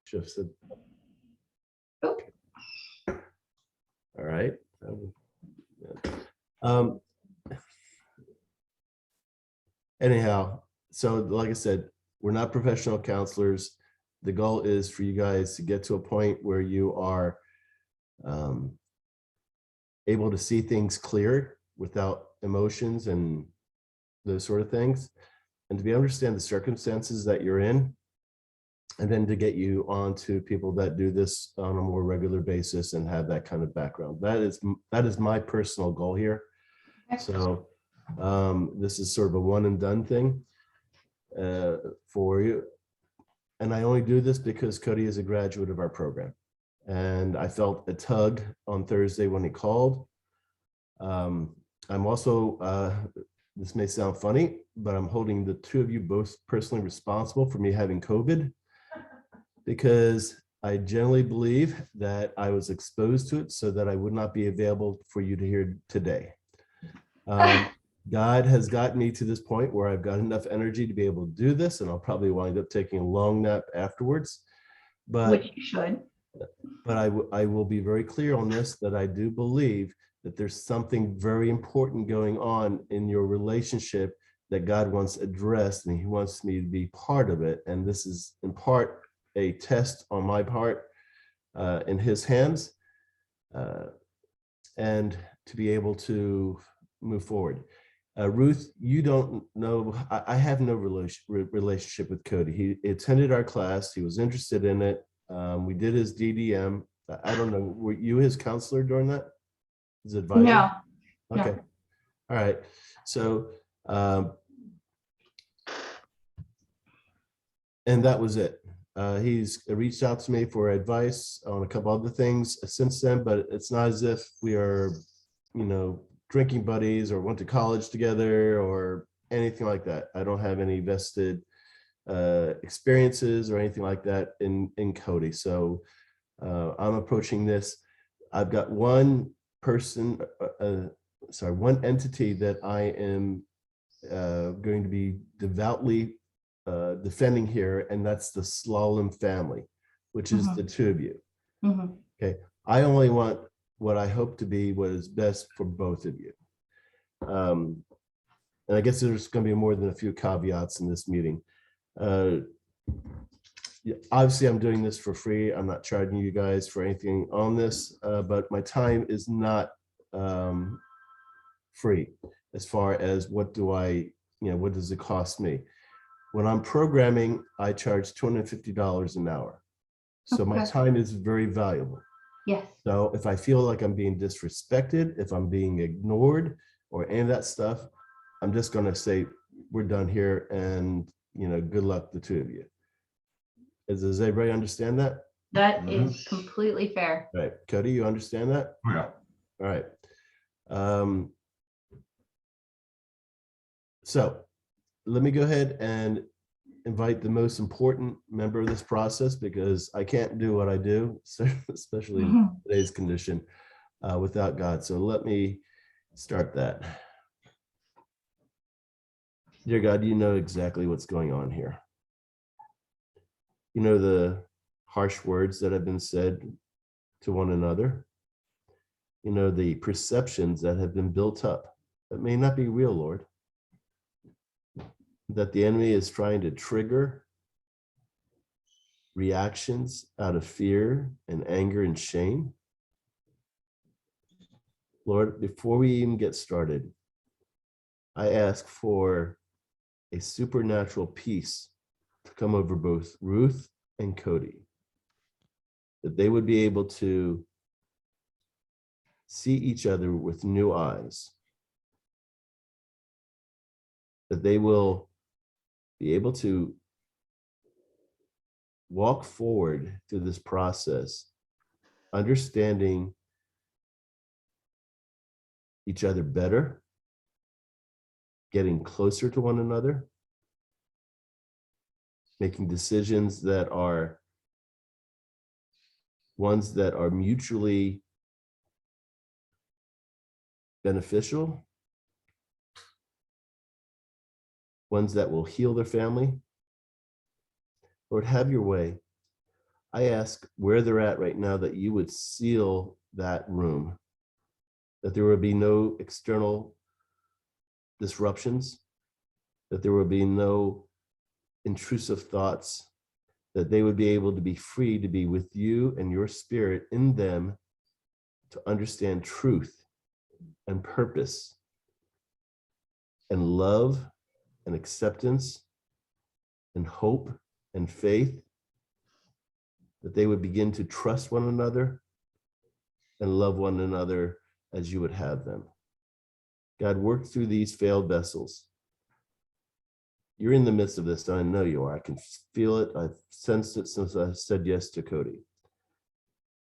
Should have said, Oh, all right. Um, anyhow, so like I said, we're not professional counselors. The goal is for you guys to get to a point where you are able to see things clear without emotions and those sort of things, and to be able to understand the circumstances that you're in, and then to get you on to people that do this on a more regular basis and have that kind of background. That is my personal goal here. So this is sort of a one and done thing for you. And I only do this because Cody is a graduate of our program. And I felt a tug on Thursday when he called. I'm also, this may sound funny, but I'm holding the two of you both personally responsible for me having COVID, because I generally believe that I was exposed to it so that I would not be available for you to hear today. God has gotten me to this point where I've got enough energy to be able to do this, and I'll probably wind up taking a long nap afterwards. But which you should. But I will be very clear on this, that I do believe that there's something very important going on in your relationship that God wants addressed, and he wants me to be part of it. And this is in part a test on my part in his hands, and to be able to move forward. Ruth, you don't know, I have no relationship with Cody. He attended our class. He was interested in it. We did his DDM. I don't know, were you his counselor during that? His advisor? No. Okay. No. All right. So, and that was it. He's reached out to me for advice on a couple other things since then, but it's not as if we are, you know, drinking buddies or went to college together or anything like that. I don't have any vested experiences or anything like that in Cody. So I'm approaching this. I've got one person, one entity that I am going to be devoutly defending here, and that's the Slalom family, which is the two of you. Okay, I only want what I hope to be what is best for both of you. And I guess there's going to be more than a few caveats in this meeting. Obviously, I'm doing this for free. I'm not charging you guys for anything on this, but my time is not free as far as what does it cost me? When I'm programming, I charge $250 an hour. So my time is very valuable. Yes. So if I feel like I'm being disrespected, if I'm being ignored or any of that stuff, I'm just going to say, we're done here, and, you know, good luck, the two of you. Does everybody understand that? That is completely fair. Right. Cody, you understand that? Yeah. All right. So let me go ahead and invite the most important member of this process, because I can't do what I do, especially in today's condition, without God. So let me start that. Dear God, you know exactly what's going on here. You know the harsh words that have been said to one another. You know the perceptions that have been built up that may not be real, Lord, that the enemy is trying to trigger reactions out of fear and anger and shame. Lord, before we even get started, I ask for a supernatural peace to come over both Ruth and Cody, that they would be able to see each other with new eyes, that they will be able to walk forward through this process, understanding each other better, getting closer to one another, making decisions that are ones that are mutually beneficial, ones that will heal their family. Lord, have your way. I ask where they're at right now that you would seal that room, that there would be no external disruptions, that there would be no intrusive thoughts, that they would be able to be free to be with you and your spirit in them to understand truth and purpose and love and acceptance and hope and faith, that they would begin to trust one another and love one another as you would have them. God, work through these failed vessels. You're in the midst of this, and I know you are. I can feel it. I've sensed it since I said yes to Cody.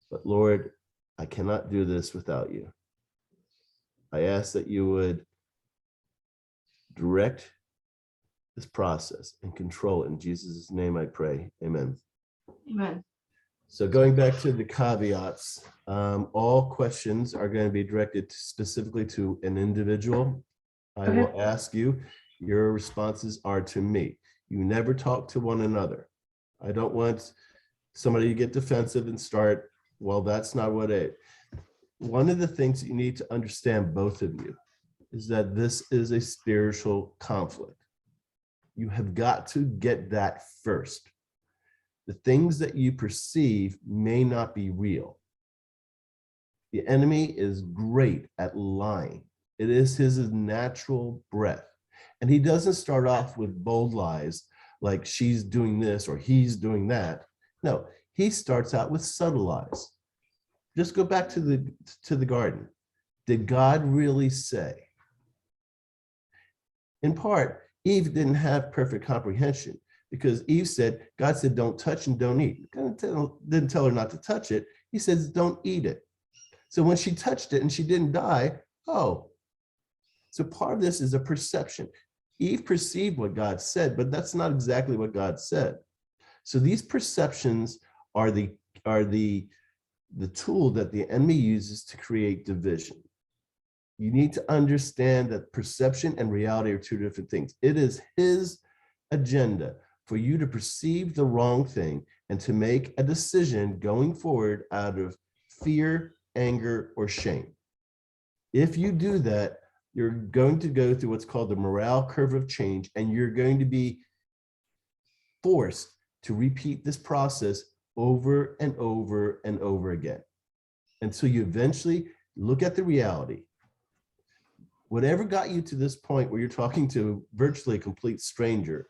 But Lord, I cannot do this without you. I ask that you would direct this process and control it. In Jesus' name I pray. Amen. Amen. So going back to the caveats, all questions are going to be directed specifically to an individual. I will ask you, your responses are to me. You never talk to one another. I don't want somebody to get defensive and start, well, that's not what it. One of the things that you need to understand, both of you, is that this is a spiritual conflict. You have got to get that first. The things that you perceive may not be real. The enemy is great at lying. It is his natural breath. And he doesn't start off with bold lies like she's doing this or he's doing that. No, he starts out with subtle lies. Just go back to the garden. Did God really say? In part, Eve didn't have perfect comprehension because Eve said, God said, don't touch and don't eat. God didn't tell her not to touch it. He says, don't eat it. So when she touched it and she didn't die, oh, so part of this is a perception. Eve perceived what God said, but that's not exactly what God said. So these perceptions are the tool that the enemy uses to create division. You need to understand that perception and reality are two different things. It is his agenda for you to perceive the wrong thing and to make a decision going forward out of fear, anger, or shame. If you do that, you're going to go through what's called the morale curve of change, and you're going to be forced to repeat this process over and over and over again until you eventually look at the reality. Whatever got you to this point where you're talking to virtually a complete stranger,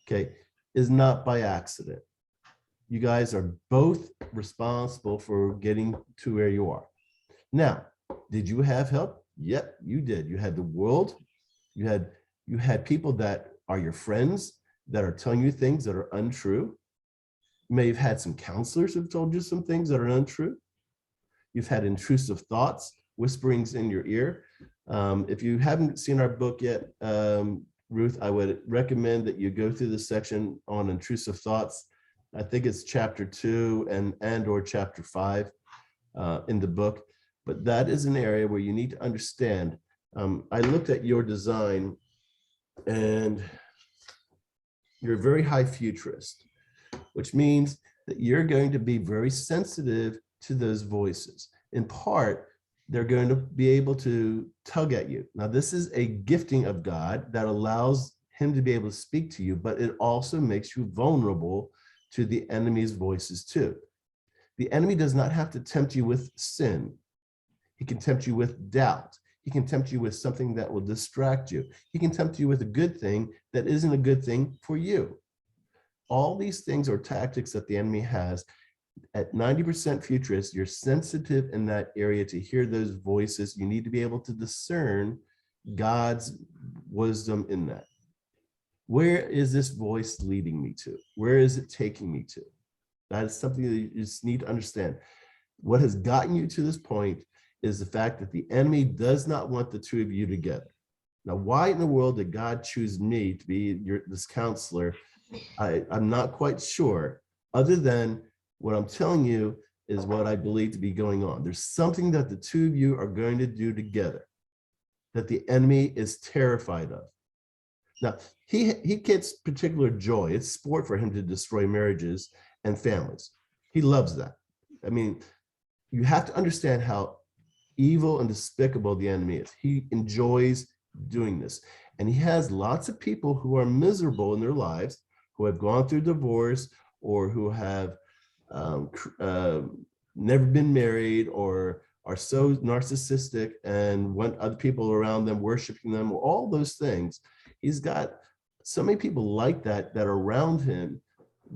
okay, is not by accident. You guys are both responsible for getting to where you are. Now, did you have help? Yep, you did. You had the world. You had people that are your friends that are telling you things that are untrue. You may have had some counselors who've told you some things that are untrue. You've had intrusive thoughts, whisperings in your ear. If you haven't seen our book yet, Ruth, I would recommend that you go through the section on intrusive thoughts. I think it's chapter 2 and or chapter 5 in the book. But that is an area where you need to understand. I looked at your design and you're a very high futurist, which means that you're going to be very sensitive to those voices. In part, they're going to be able to tug at you. Now, this is a gifting of God that allows him to be able to speak to you, but it also makes you vulnerable to the enemy's voices too. The enemy does not have to tempt you with sin. He can tempt you with doubt. He can tempt you with something that will distract you. He can tempt you with a good thing that isn't a good thing for you. All these things are tactics that the enemy has. At 90% futurist, you're sensitive in that area to hear those voices. You need to be able to discern God's wisdom in that. Where is this voice leading me to? Where is it taking me to? That is something that you just need to understand. What has gotten you to this point is the fact that the enemy does not want the two of you together. Now, why in the world did God choose me to be this counselor? I'm not quite sure, other than what I'm telling you is what I believe to be going on. There's something that the two of you are going to do together that the enemy is terrified of. Now, he gets particular joy. It's sport for him to destroy marriages and families. He loves that. I mean, you have to understand how evil and despicable the enemy is. He enjoys doing this. And he has lots of people who are miserable in their lives, who have gone through divorce, or who have never been married, or are so narcissistic and want other people around them worshiping them, all those things. He's got so many people like that that are around him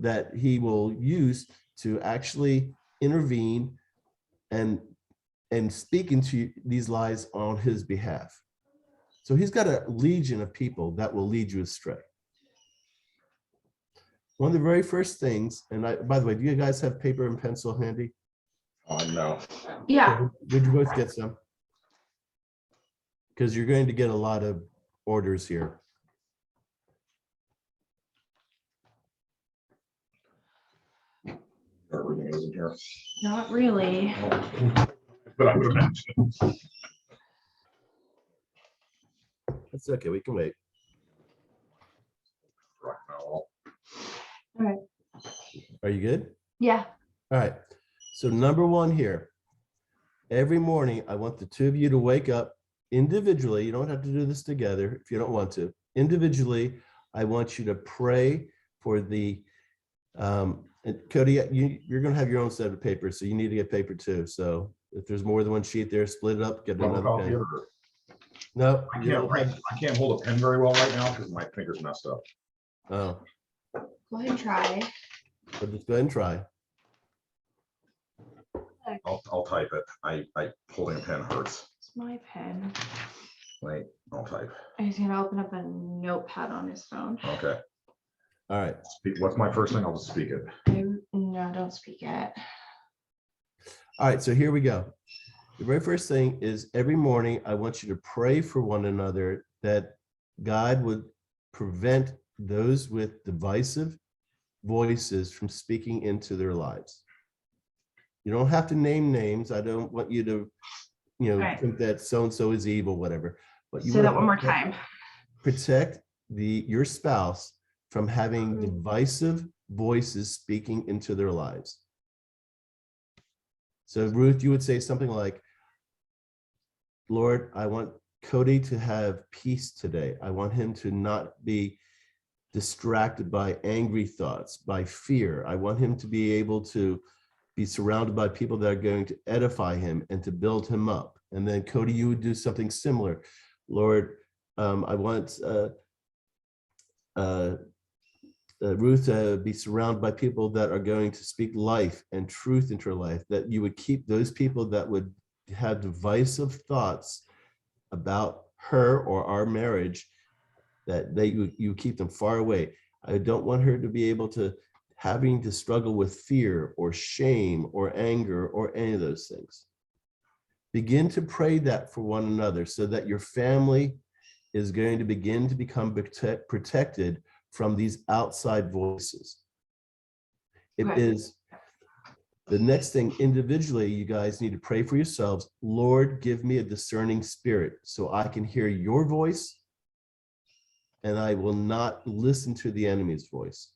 that he will use to actually intervene and speak into these lies on his behalf. So he's got a legion of people that will lead you astray. One of the very first things, and by the way, do you guys have paper and pencil handy? No. Yeah. Would you both get some? Because you're going to get a lot of orders here. Everything is in here. Not really. But I would have mentioned it. That's okay, we can wait. Right now. All right. Are you good? Yeah. All right. So number one here, every morning, I want the two of you to wake up individually. You don't have to do this together if you don't want to. Individually, I want you to pray for the, and Cody, you're going to have your own set of paper, so you need to get paper too. So if there's more than one sheet there, split it up, get another pen. No, I can't hold a pen very well right now because my finger's messed up. Oh, Go ahead and try. but just go ahead and try. I'll type it. I holding a pen hurts. It's my pen. Wait, I'll type. He's gonna open up a notepad on his phone. Okay. All right. What's my first thing? I'll just speak it. No, don't speak it. All right, so here we go. The very first thing is every morning, I want you to pray for one another that God would prevent those with divisive voices from speaking into their lives. You don't have to name names. I don't want you to, Right. think that so-and-so is evil, whatever. But you Say want that to one more time. protect your spouse from having divisive voices speaking into their lives. So Ruth, you would say something like, Lord, I want Cody to have peace today. I want him to not be distracted by angry thoughts, by fear. I want him to be able to be surrounded by people that are going to edify him and to build him up. And then Cody, you would do something similar. Lord, I want Ruth to be surrounded by people that are going to speak life and truth into her life, that you would keep those people that would have divisive thoughts about her or our marriage, that you keep them far away. I don't want her to be able to having to struggle with fear or shame or anger or any of those things. Begin to pray that for one another so that your family is going to begin to become protected from these outside voices. It is the next thing individually, you guys need to pray for yourselves. Lord, give me a discerning spirit so I can hear your voice and I will not listen to the enemy's voice.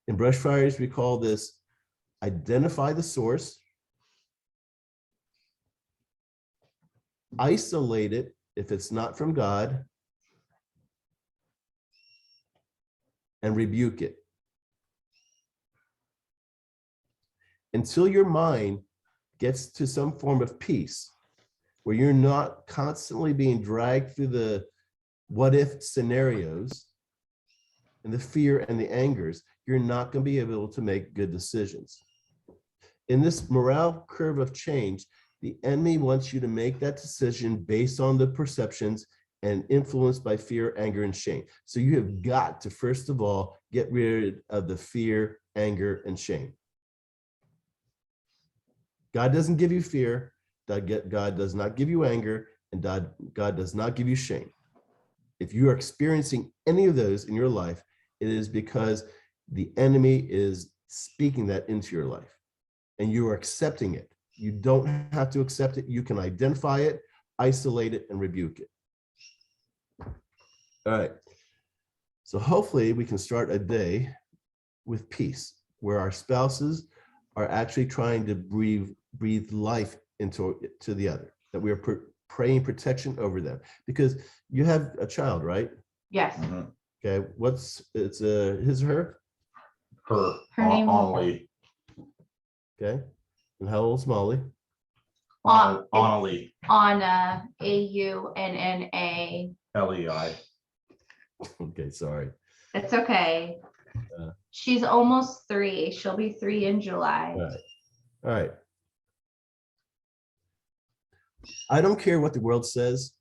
In brush fires, we call this identify the source, isolate it if it's not from God, and rebuke it. Until your mind gets to some form of peace, where you're not constantly being dragged through the what if scenarios and the fear and the angers, you're not going to be able to make good decisions. In this morale curve of change, the enemy wants you to make that decision based on the perceptions and influenced by fear, anger, and shame. So you have got to, first of all, get rid of the fear, anger, and shame. God doesn't give you fear, God does not give you anger, and God does not give you shame. If you are experiencing any of those in your life, it is because the enemy is speaking that into your life and you are accepting it. You don't have to accept it. You can identify it, isolate it, and rebuke it. All right. So hopefully we can start a day with peace, where our spouses are actually trying to breathe life into the other, that we are praying protection over them. Because you have a child, right? Yes. Mhm. Okay, it's his or her? Her name- Annalie. Okay, and how old's Molly? Annalie, Anna, Aunna. Lei. Okay, sorry. It's okay. She's almost 3. She'll be 3 in July. All right. I don't care what the world says.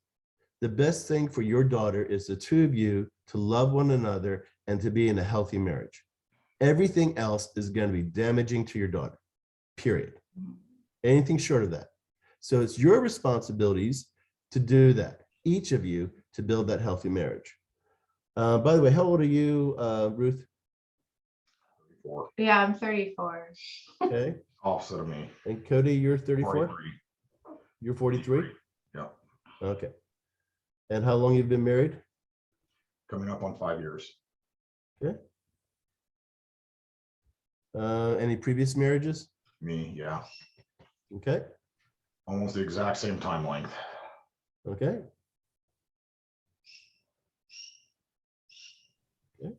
The best thing for your daughter is the two of you to love one another and to be in a healthy marriage. Everything else is going to be damaging to your daughter, period. Anything short of that. So it's your responsibilities to do that, each of you, to build that healthy marriage. By the way, how old are you, Ruth? 34. Yeah, I'm 34. Okay. Opposite of me. And Cody, you're 34? 43. You're 43? Yeah. Okay. And how long you've been married? Coming up on 5 years. Okay. Any previous marriages? Me, yeah. Okay. Almost the exact same time length. Okay. Okay.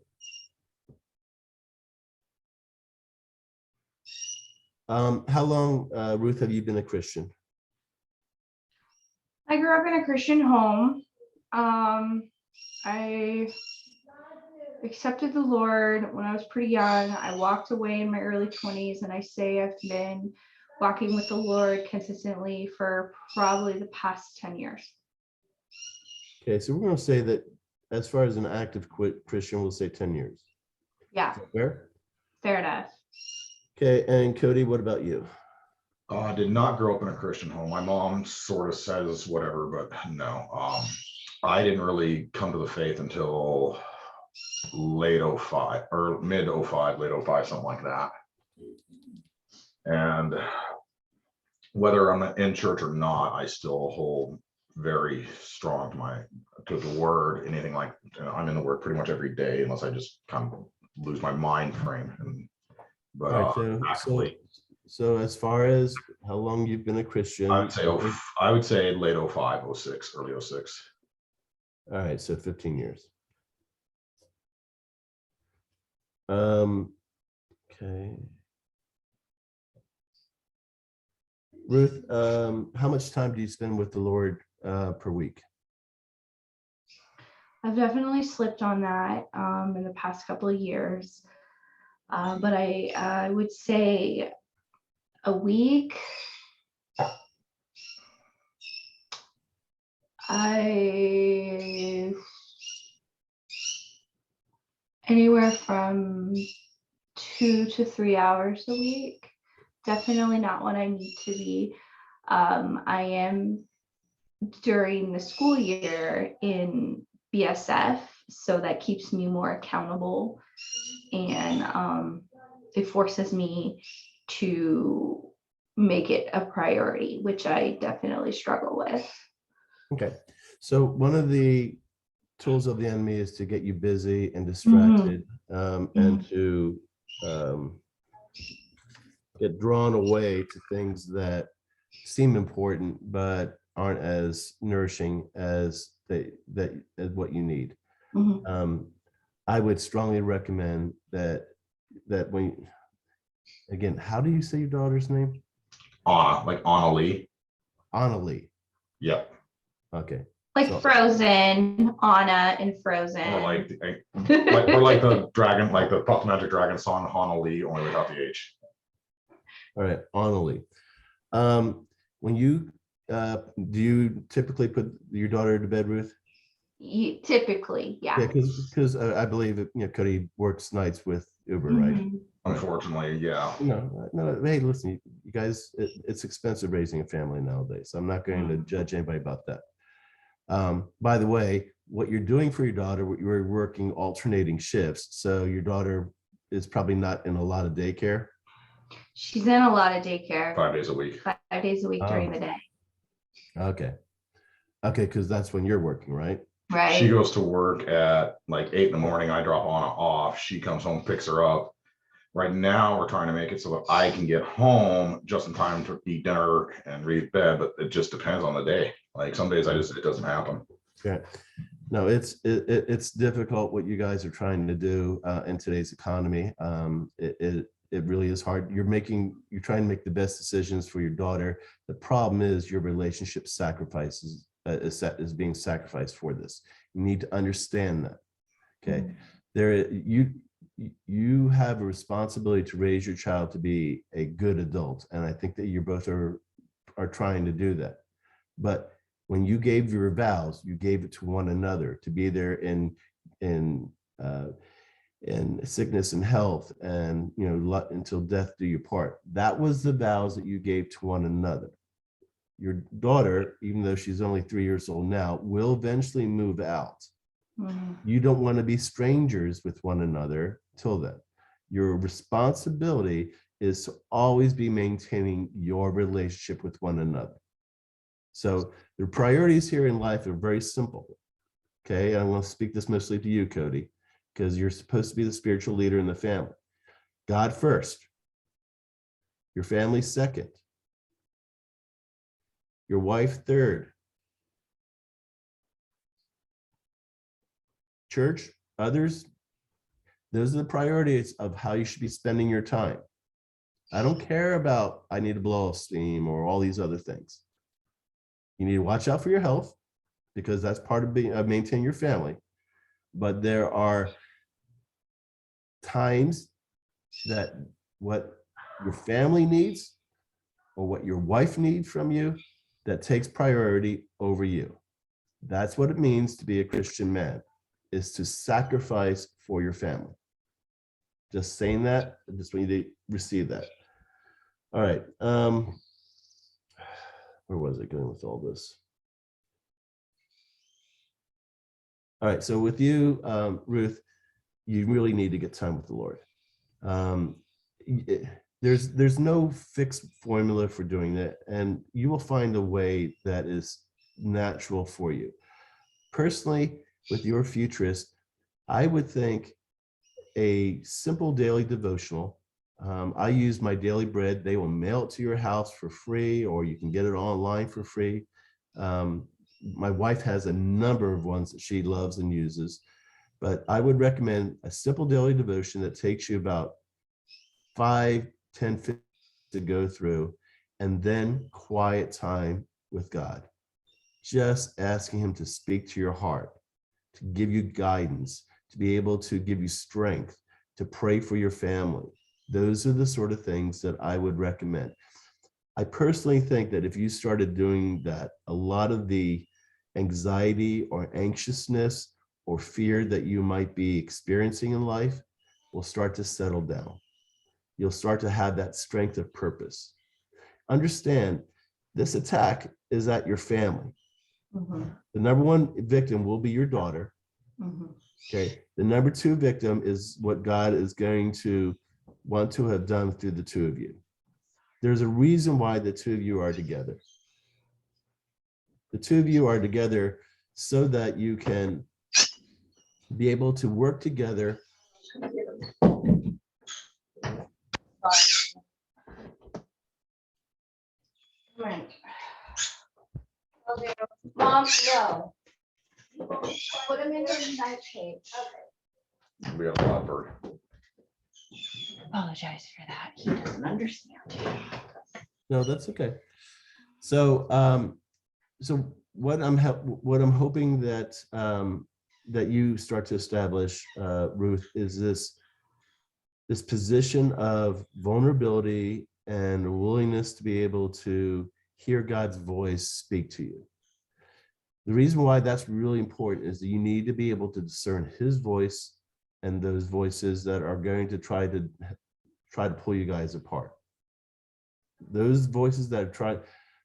How long, Ruth, have you been a Christian? I grew up in a Christian home. I accepted the Lord when I was pretty young. I walked away in my early 20s, and I say I've been walking with the Lord consistently for probably the past 10 years. Okay, so we're going to say that as far as an active Christian, we'll say 10 years. Yeah, Is that fair? fair enough. Okay, and Cody, what about you? I did not grow up in a Christian home. My mom sort of says whatever, but no. I didn't really come to the faith until late 05 or mid 05, late 05, something like that. And whether I'm in church or not, I still hold very strong to the word. Anything like, I'm in the word pretty much every day, unless I just kind of lose my mind frame. But All right, actually, so as far as how long you've been a Christian, I would say late 05, 06, early 06. all right, so 15 years. Okay. Ruth, how much time do you spend with the Lord per week? I've definitely slipped on that in the past couple of years. But I would say a week. Anywhere from 2 to 3 hours a week. Definitely not what I need to be. I am during the school year in BSF, so that keeps me more accountable, and it forces me to make it a priority, which I definitely struggle with. Okay, so one of the tools of the enemy is to get you busy and distracted, and to get drawn away to things that seem important but aren't as nourishing as what you need. I would strongly recommend that when, again, how do you say your daughter's name? Anna, like Annalie. Annalie. Yep. Okay. Like So- Frozen, Anna and Frozen. Or like the dragon, like the Puff Magic Dragon song, Annalie, only without the H. All right, Annalie. When you do you typically put your daughter to bed, Ruth? Typically, yeah. Yeah, because I believe that, Cody works nights with Uber, right? Unfortunately, yeah. No. Hey, listen, you guys, it's expensive raising a family nowadays. So I'm not going to judge anybody about that. By the way, what you're doing for your daughter, you're working alternating shifts. So your daughter is probably not in a lot of daycare. She's in a lot of daycare. 5 days a week. 5 days a week during the day. Okay, because that's when you're working, right? Right. She goes to work at like 8 in the morning. I drop Anna off. She comes home, picks her up, Right now, we're trying to make it so that I can get home just in time to eat dinner and read bed, but it just depends on the day. Like some days it doesn't happen. Yeah. No, it's difficult what you guys are trying to do in today's economy. It really is hard. You're trying to make the best decisions for your daughter. The problem is your relationship sacrifices is being sacrificed for this. You need to understand that. Okay. You have a responsibility to raise your child to be a good adult, and I think that you both are trying to do that. But when you gave your vows, you gave it to one another to be there in sickness and health, and until death do you part. That was the vows that you gave to one another. Your daughter, even though she's only 3 years old now, will eventually move out. You don't want to be strangers with one another till then. Your responsibility is to always be maintaining your relationship with one another. So the priorities here in life are very simple. Okay, I want to speak this mostly to you, Cody, because you're supposed to be the spiritual leader in the family. God first, your family second, your wife third, church, others. Those are the priorities of how you should be spending your time. I don't care about I need to blow off steam or all these other things. You need to watch out for your health, because that's part of maintaining your family. But there are times that what your family needs or what your wife needs from you that takes priority over you. That's what it means to be a Christian man, is to sacrifice for your family. Just saying that, I just want you to receive that. All right. Where was it going with all this? All right. So with you, Ruth, you really need to get time with the Lord. There's no fixed formula for doing that, and you will find a way that is natural for you. Personally, with your futurist, I would think a simple daily devotional. I use My Daily Bread. They will mail it to your house for free, or you can get it online for free. My wife has a number of ones that she loves and uses, but I would recommend a simple daily devotion that takes you about 5, 10, 15 to go through, and then quiet time with God. Just asking him to speak to your heart, to give you guidance, to be able to give you strength, to pray for your family. Those are the sort of things that I would recommend. I personally think that if you started doing that, a lot of the anxiety or anxiousness or fear that you might be experiencing in life will start to settle down. You'll start to have that strength of purpose. Understand, this attack is at your family. The number one victim will be your daughter. Okay. The number two victim is what God is going to want to have done through the two of you. There's a reason why the two of you are together. The two of you are together so that you can be able to work together. Right. Okay. Mom, no. Put him in the night cage. Okay. We got a lot for. Apologize for that. He doesn't understand. No, that's okay. So, so what I'm hoping that that you start to establish, Ruth, is this position of vulnerability and a willingness to be able to hear God's voice speak to you. The reason why that's really important is that you need to be able to discern his voice and those voices that are going to try to pull you guys apart. Those voices that are trying,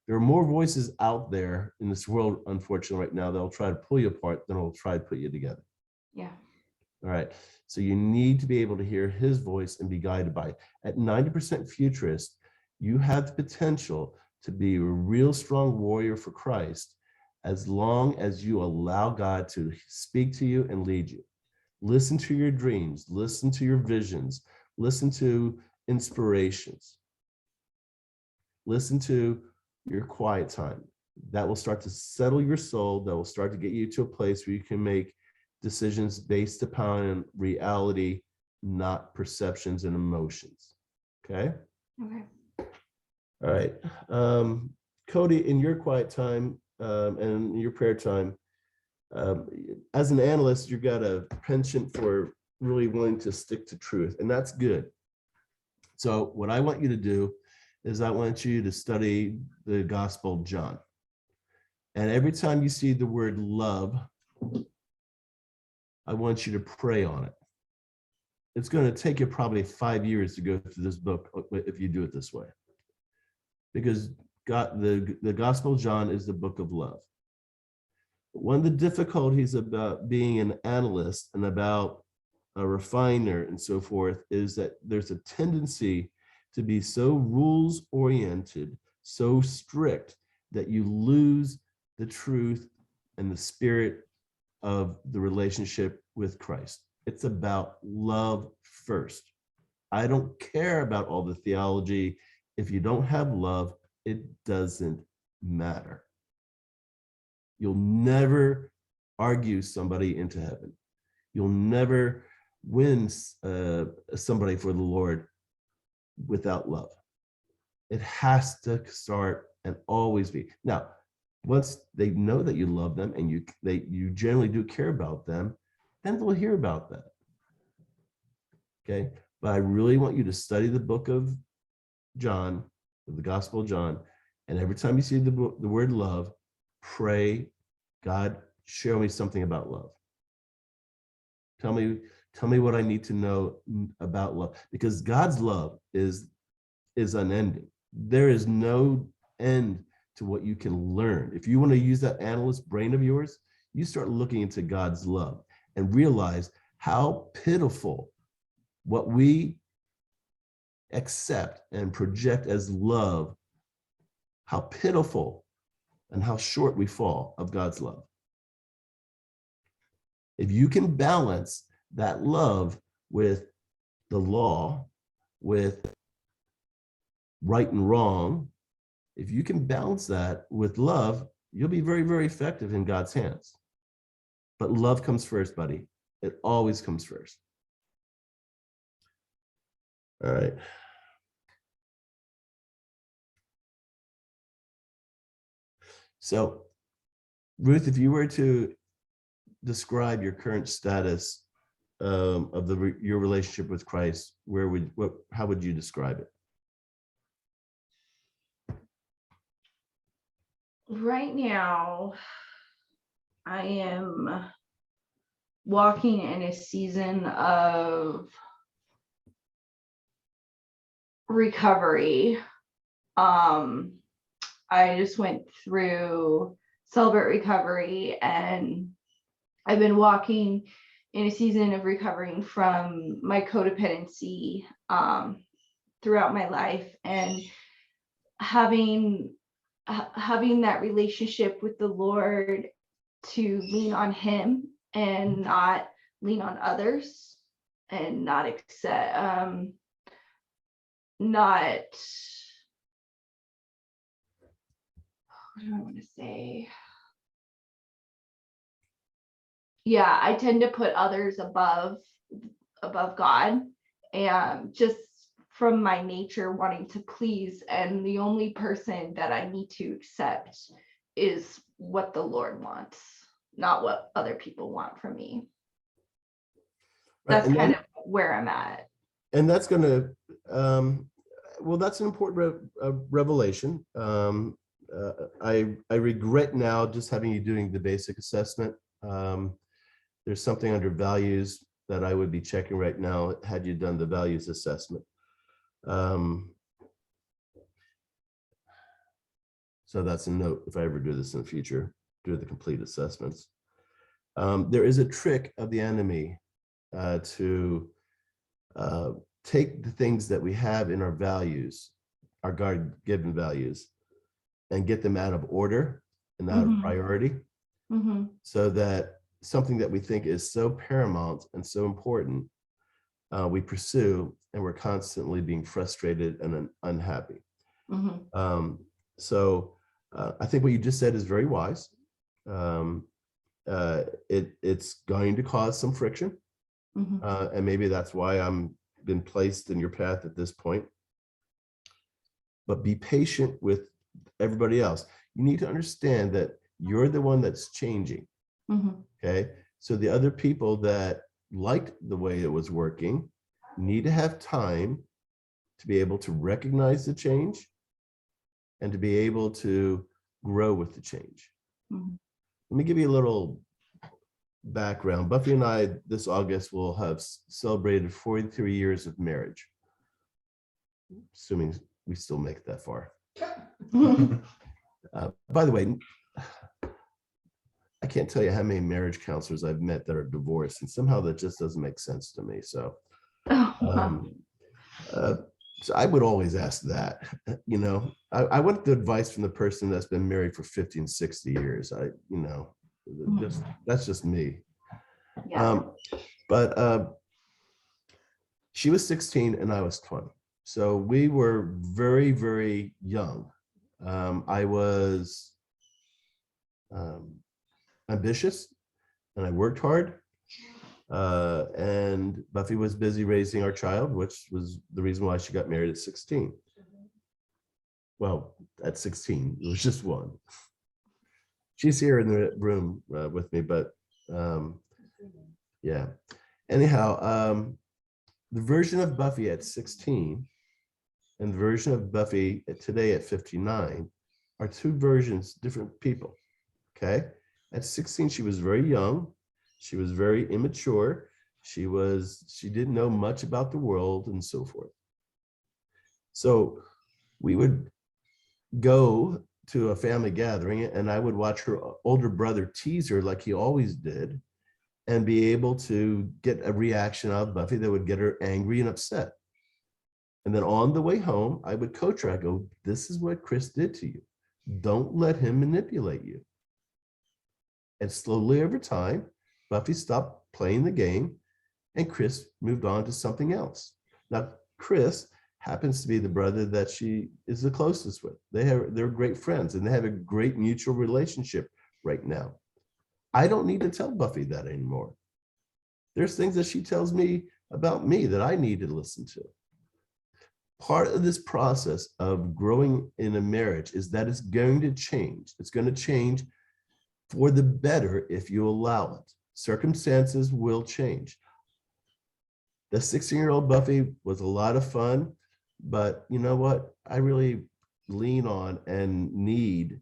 there are more voices out there in this world, unfortunately, right now, that'll try to pull you apart than will try to put you together. Yeah. All right. So you need to be able to hear his voice and be guided by it. At 90% futurist, you have the potential to be a real strong warrior for Christ as long as you allow God to speak to you and lead you. Listen to your dreams, listen to your visions, Listen to inspirations. Listen to your quiet time. That will start to settle your soul. That will start to get you to a place where you can make decisions based upon reality, not perceptions and emotions. Okay? Okay. All right. Cody, in your quiet time and your prayer time, as an analyst, you've got a penchant for really wanting to stick to truth, and that's good. So what I want you to do is I want you to study the Gospel of John. And every time you see the word love, I want you to pray on it. It's going to take you probably 5 years to go through this book if you do it this way. Because God, the Gospel of John is the book of love. One of the difficulties about being an analyst and about a refiner and so forth is that there's a tendency to be so rules oriented, so strict that you lose the truth and the spirit of the relationship with Christ. It's about love first. I don't care about all the theology. If you don't have love, it doesn't matter. You'll never argue somebody into heaven. You'll never win somebody for the Lord without love. It has to start and always be. Now, once they know that you love them and you generally do care about them, then they'll hear about that. Okay, but I really want you to study the book of John, the Gospel of John, and every time you see the word love, pray, God, show me something about love. Tell me what I need to know about love, because God's love is unending. There is no end to what you can learn. If you want to use that analyst brain of yours, you start looking into God's love and realize how pitiful what we accept and project as love, how pitiful and how short we fall of God's love. If you can balance that love with the law, with right and wrong, if you can balance that with love, you'll be very, very effective in God's hands. But love comes first, buddy. It always comes first. All right. So, Ruth, if you were to describe your current status of your relationship with Christ, how would you describe it? Right now, I am walking in a season of recovery. I just went through Celebrate Recovery, and I've been walking in a season of recovering from my codependency throughout my life, and having that relationship with the Lord to lean on Him and not lean on others, and not accept, not, what do I want to say? Yeah, I tend to put others above God, and just from my nature wanting to please, and the only person that I need to accept is what the Lord wants, not what other people want from me. That's kind of where I'm at. And that's going to, well, that's an important revelation. I regret now just having you doing the basic assessment. There's something under values that I would be checking right now had you done the values assessment. So that's a note if I ever do this in the future, do the complete assessments. There is a trick of the enemy to take the things that we have in our values, our God-given values, and get them out of order and out of priority, so that something that we think is so paramount and so important we pursue, and we're constantly being frustrated and unhappy. So I think what you just said is very wise. It's going to cause some friction. And maybe that's why I'm been placed in your path at this point. But be patient with everybody else. You need to understand that you're the one that's changing. Okay. So the other people that liked the way it was working need to have time to be able to recognize the change and to be able to grow with the change. Let me give you a little background. Buffy and I, this August, will have celebrated 43 years of marriage, assuming we still make it that far. By the way, I can't tell you how many marriage counselors I've met that are divorced, and somehow that just doesn't make sense to me. So, so I would always ask that, you know, I want the advice from the person that's been married for 50 and 60 years. That's just me. Yeah. But she was 16 and I was 20. So we were very, very young. I was ambitious and I worked hard. And Buffy was busy raising our child, which was the reason why she got married at 16. Well, at 16, it was just one. She's here in the room with me, but yeah. Anyhow, the version of Buffy at 16 and the version of Buffy today at 59 are two versions, different people, okay? At 16, she was very young. She was very immature. She didn't know much about the world and so forth. So we would go to a family gathering and I would watch her older brother tease her like he always did and be able to get a reaction out of Buffy that would get her angry and upset. And then on the way home, I would coach her. I go, this is what Chris did to you. Don't let him manipulate you. And slowly over time, Buffy stopped playing the game and Chris moved on to something else. Now, Chris happens to be the brother that she is the closest with. They're great friends and they have a great mutual relationship right now. I don't need to tell Buffy that anymore. There's things that she tells me about me that I need to listen to. Part of this process of growing in a marriage is that it's going to change. It's going to change for the better if you allow it. Circumstances will change. The 16-year-old Buffy was a lot of fun, but you know what? I really lean on and need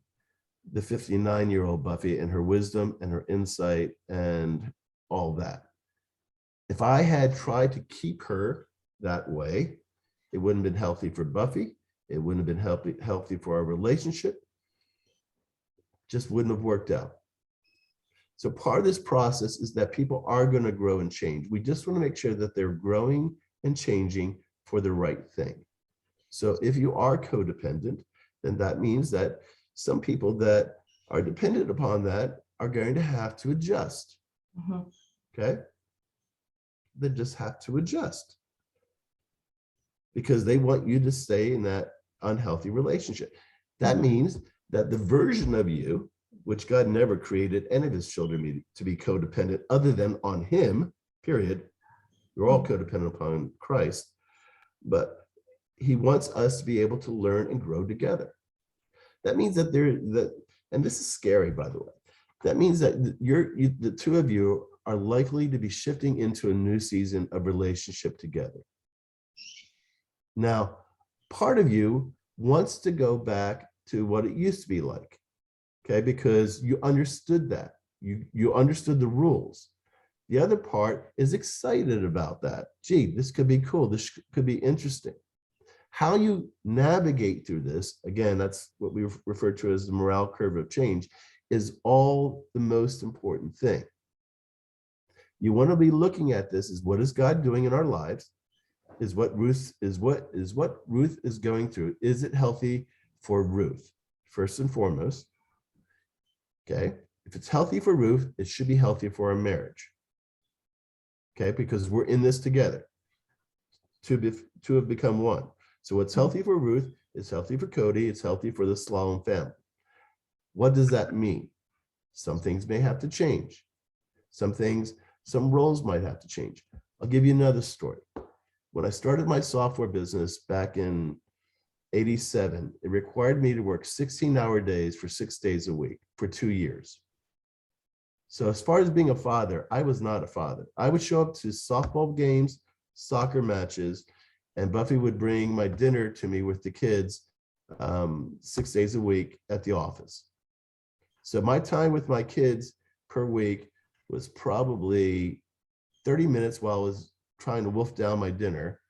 the 59-year-old Buffy and her wisdom and her insight and all that. If I had tried to keep her that way, it wouldn't have been healthy for Buffy. It wouldn't have been healthy for our relationship. Just wouldn't have worked out. So part of this process is that people are going to grow and change. We just want to make sure that they're growing and changing for the right thing. So if you are codependent, then that means that some people that are dependent upon that are going to have to adjust. Okay? They just have to adjust because they want you to stay in that unhealthy relationship. That means that the version of you, which God never created any of his children to be codependent other than on him, period. We're all codependent upon Christ, but he wants us to be able to learn and grow together. That means that and this is scary, by the way, that means that the two of you are likely to be shifting into a new season of relationship together. Now, part of you wants to go back to what it used to be like, okay, because you understood that. You understood the rules. The other part is excited about that. Gee, this could be cool. This could be interesting. How you navigate through this, again, that's what we refer to as the morale curve of change, is all the most important thing. You want to be looking at this as what is God doing in our lives? Is what Ruth is going through? Is it healthy for Ruth? First and foremost. Okay. If it's healthy for Ruth, it should be healthy for our marriage. Okay, because we're in this together. to have become one. So what's healthy for Ruth is healthy for Cody. It's healthy for the slalom family. What does that mean? Some things may have to change. Some roles might have to change. I'll give you another story. When I started my software business back in '87, it required me to work 16-hour days for 6 days a week for 2 years. So as far as being a father, I was not a father. I would show up to softball games, soccer matches, and Buffy would bring my dinner to me with the kids 6 days a week at the office. So my time with my kids per week was probably 30 minutes while I was trying to wolf down my dinner,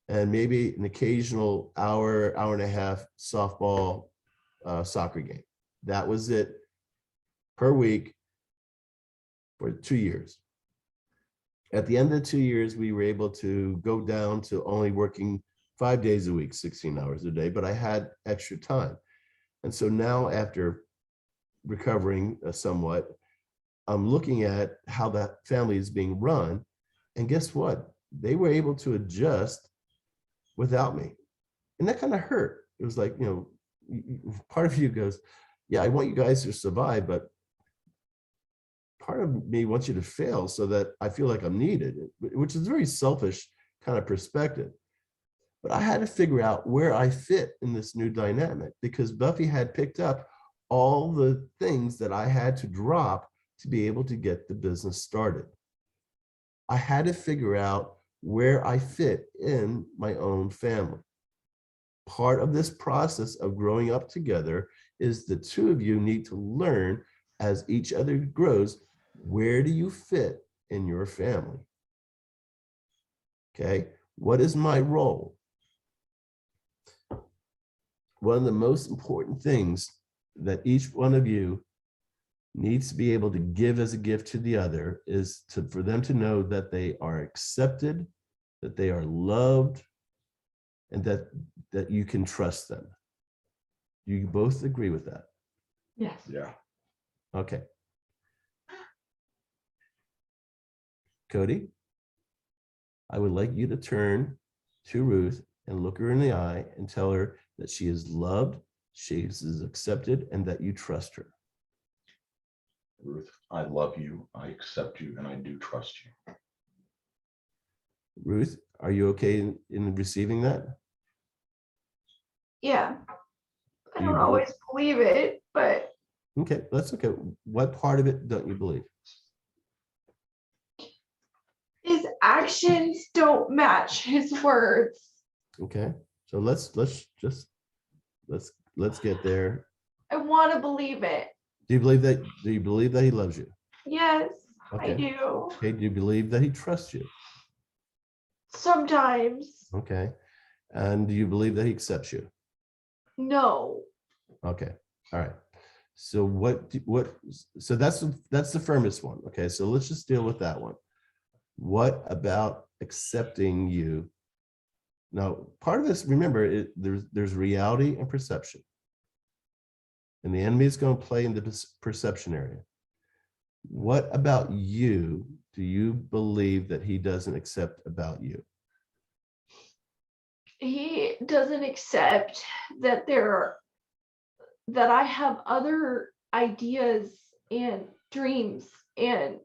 and maybe an occasional hour and a half softball soccer game. That was it per week for 2 years. At the end of the 2 years, we were able to go down to only working 5 days a week, 16 hours a day, but I had extra time. And so now, after recovering somewhat, I'm looking at how that family is being run. And guess what? They were able to adjust without me. And that kind of hurt. It was like, part of you goes, yeah, I want you guys to survive, but part of me wants you to fail so that I feel like I'm needed, which is a very selfish kind of perspective. But I had to figure out where I fit in this new dynamic, because Buffy had picked up all the things that I had to drop to be able to get the business started. I had to figure out where I fit in my own family. Part of this process of growing up together is the two of you need to learn, as each other grows, where do you fit in your family? Okay, what is my role? One of the most important things that each one of you needs to be able to give as a gift to the other is for them to know that they are accepted, that they are loved, and that you can trust them. Do you both agree with that? Yes. Yeah. Okay. Cody, I would like you to turn to Ruth and look her in the eye and tell her that she is loved, she is accepted, and that you trust her. Ruth, I love you, I accept you, and I do trust you. Ruth, are you okay in receiving that? Yeah. I Do you don't always believe it, but Okay, that's okay. What part of it don't you believe? his actions don't match his words. Okay, so let's get there. I want to believe it. Do you believe that? Do you believe that he loves you? Yes, I Okay. do. Okay. Do you believe that he trusts you? Sometimes. Okay. And do you believe that he accepts you? No. Okay. All right. So so that's the firmest one. Okay. So let's just deal with that one. What about accepting you? Now, part of this, remember, there's reality and perception. And the enemy is going to play in the perception area. What about you do you believe that he doesn't accept about you? He doesn't accept that that I have other ideas and dreams and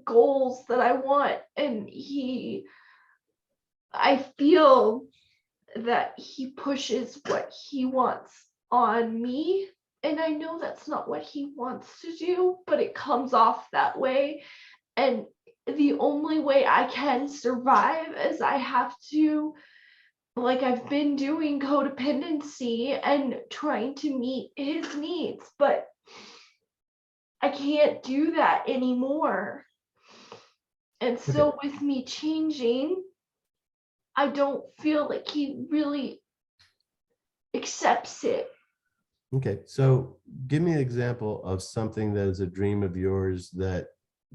goals that I want, and I feel that he pushes what he wants on me, and I know that's not what he wants to do, but it comes off that way. And the only way I can survive is I have to, like I've been doing, codependency and trying to meet his needs, but I can't do that anymore. And so with me changing, I don't feel like he really accepts it. Okay, so give me an example of something that is a dream of yours that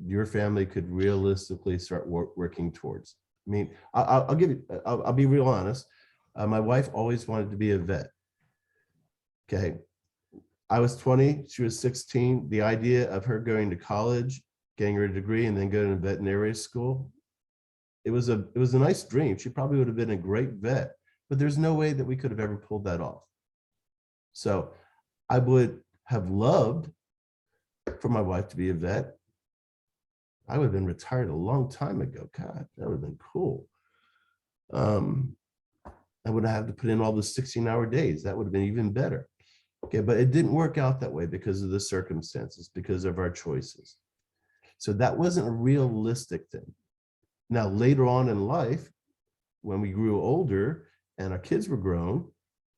your family could realistically start working towards. I mean, I'll give you, I'll be real honest. My wife always wanted to be a vet. Okay, I was 20, she was 16. The idea of her going to college, getting her degree, and then going to veterinary school, it was a nice dream. She probably would have been a great vet, but there's no way that we could have ever pulled that off. So I would have loved for my wife to be a vet. I would have been retired a long time ago. God, that would have been cool. I would have had to put in all the 16-hour days. That would have been even better. Okay, but it didn't work out that way because of the circumstances, because of our choices. So that wasn't a realistic thing. Now, later on in life, when we grew older and our kids were grown,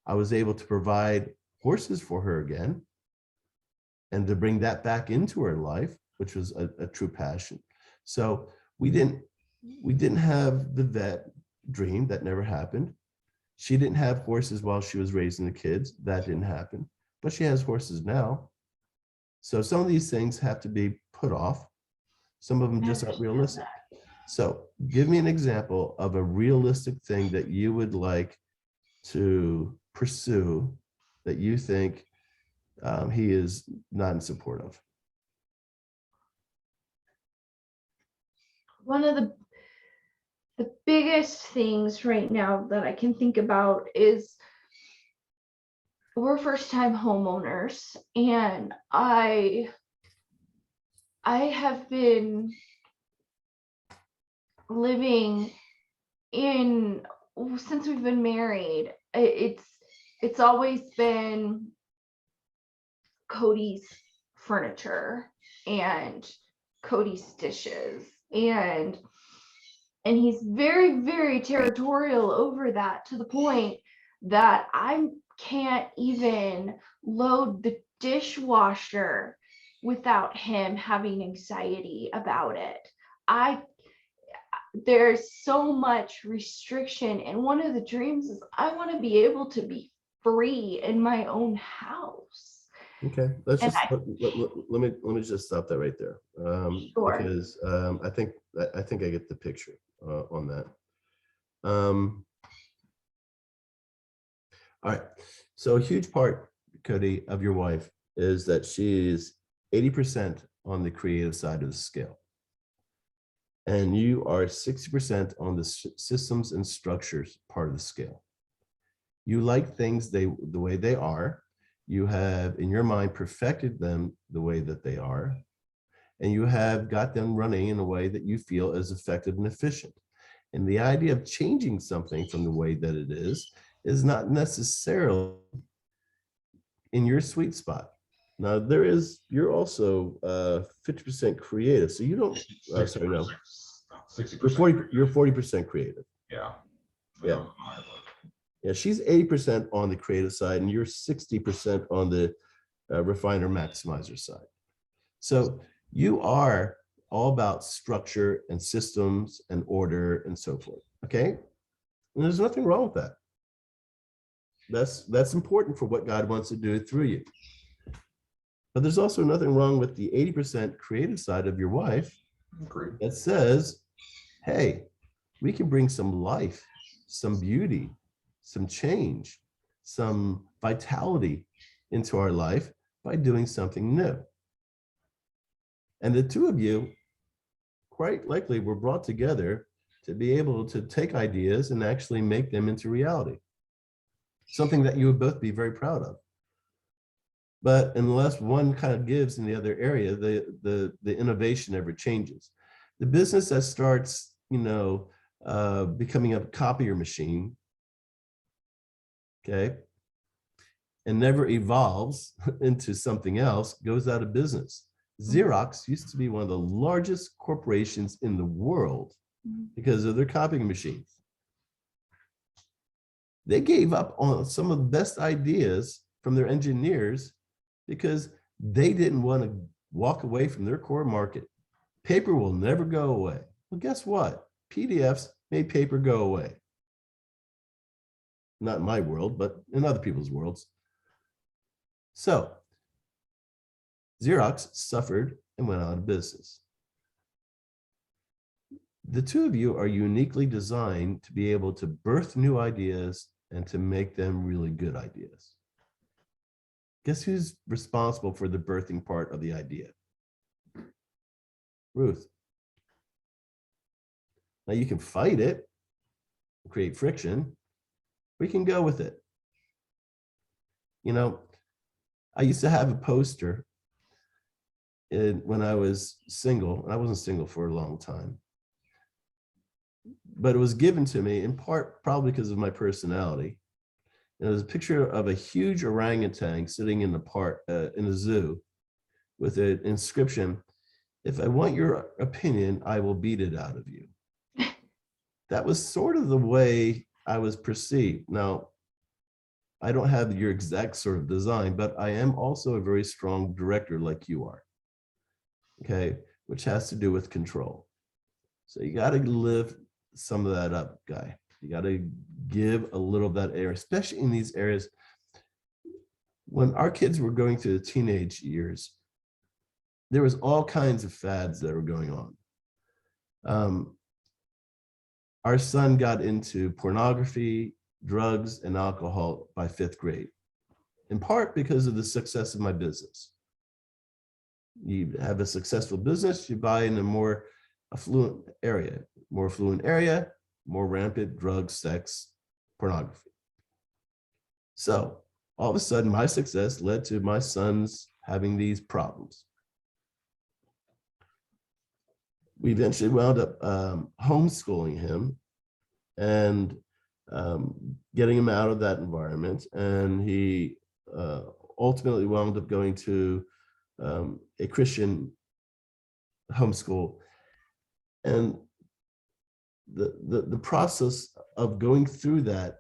I was able to provide horses for her again and to bring that back into her life, which was a true passion. So we didn't have the vet dream. That never happened. She didn't have horses while she was raising the kids. That didn't happen, but she has horses now. So some of these things have to be put off. Some of them just aren't realistic. So give me an example of a realistic thing that you would like to pursue that you think he is not in support of. One of the biggest things right now that I can think about is we're first-time homeowners, and I have been living in since we've been married. It's always been Cody's furniture and Cody's dishes, and he's very, very territorial over that, to the point that I can't even load the dishwasher without him having anxiety about it. There's so much restriction, and one of the dreams is I want to be able to be free in my own house. Okay, let's And just let me just stop that right there, Sure. because I think I get the picture on that. All right, so a huge part, Cody, of your wife is that she is 80% on the creative side of the scale, and you are 60% on the systems and structures part of the scale. You like things the way they are. You have, in your mind, perfected them the way that they are, and you have got them running in a way that you feel is effective and efficient. And the idea of changing something from the way that it is not necessarily in your sweet spot. Now, you're also 50% creative, so you don't, sorry, no. 60%. You're 40% creative. Yeah. Yeah. Yeah, she's 80% on the creative side, and you're 60% on the refiner maximizer side. So you are all about structure and systems and order and so forth. Okay, and there's nothing wrong with that. That's important for what God wants to do through you. But there's also nothing wrong with the 80% creative side of your wife. Agreed. That says, hey, we can bring some life, some beauty, some change, some vitality into our life by doing something new. And the two of you quite likely were brought together to be able to take ideas and actually make them into reality. Something that you would both be very proud of. But unless one kind of gives in the other area, the innovation never changes. The business that starts, becoming a copier machine, okay, and never evolves into something else, goes out of business. Xerox used to be one of the largest corporations in the world because of their copying machines. They gave up on some of the best ideas from their engineers because they didn't want to walk away from their core market. Paper will never go away. Well, guess what? PDFs made paper go away. Not in my world, but in other people's worlds. So Xerox suffered and went out of business. The two of you are uniquely designed to be able to birth new ideas and to make them really good ideas. Guess who's responsible for the birthing part of the idea? Ruth. Now you can fight it, create friction. We can go with it. You know, I used to have a poster when I was single. I wasn't single for a long time, but it was given to me in part probably because of my personality. And it was a picture of a huge orangutan sitting in a zoo with an inscription, "If I want your opinion, I will beat it out of you." That was sort of the way I was perceived. Now, I don't have your exact sort of design, but I am also a very strong director like you are, okay, which has to do with control. So you got to live some of that up, guy. You got to give a little of that air, especially in these areas. When our kids were going through the teenage years, there was all kinds of fads that were going on. Our son got into pornography, drugs, and alcohol by 5th grade, in part because of the success of my business. You have a successful business, you buy in a more affluent area, more rampant drugs, sex, pornography. So all of a sudden, my success led to my sons having these problems. We eventually wound up homeschooling him and getting him out of that environment. And he ultimately wound up going to a Christian homeschool. And the process of going through that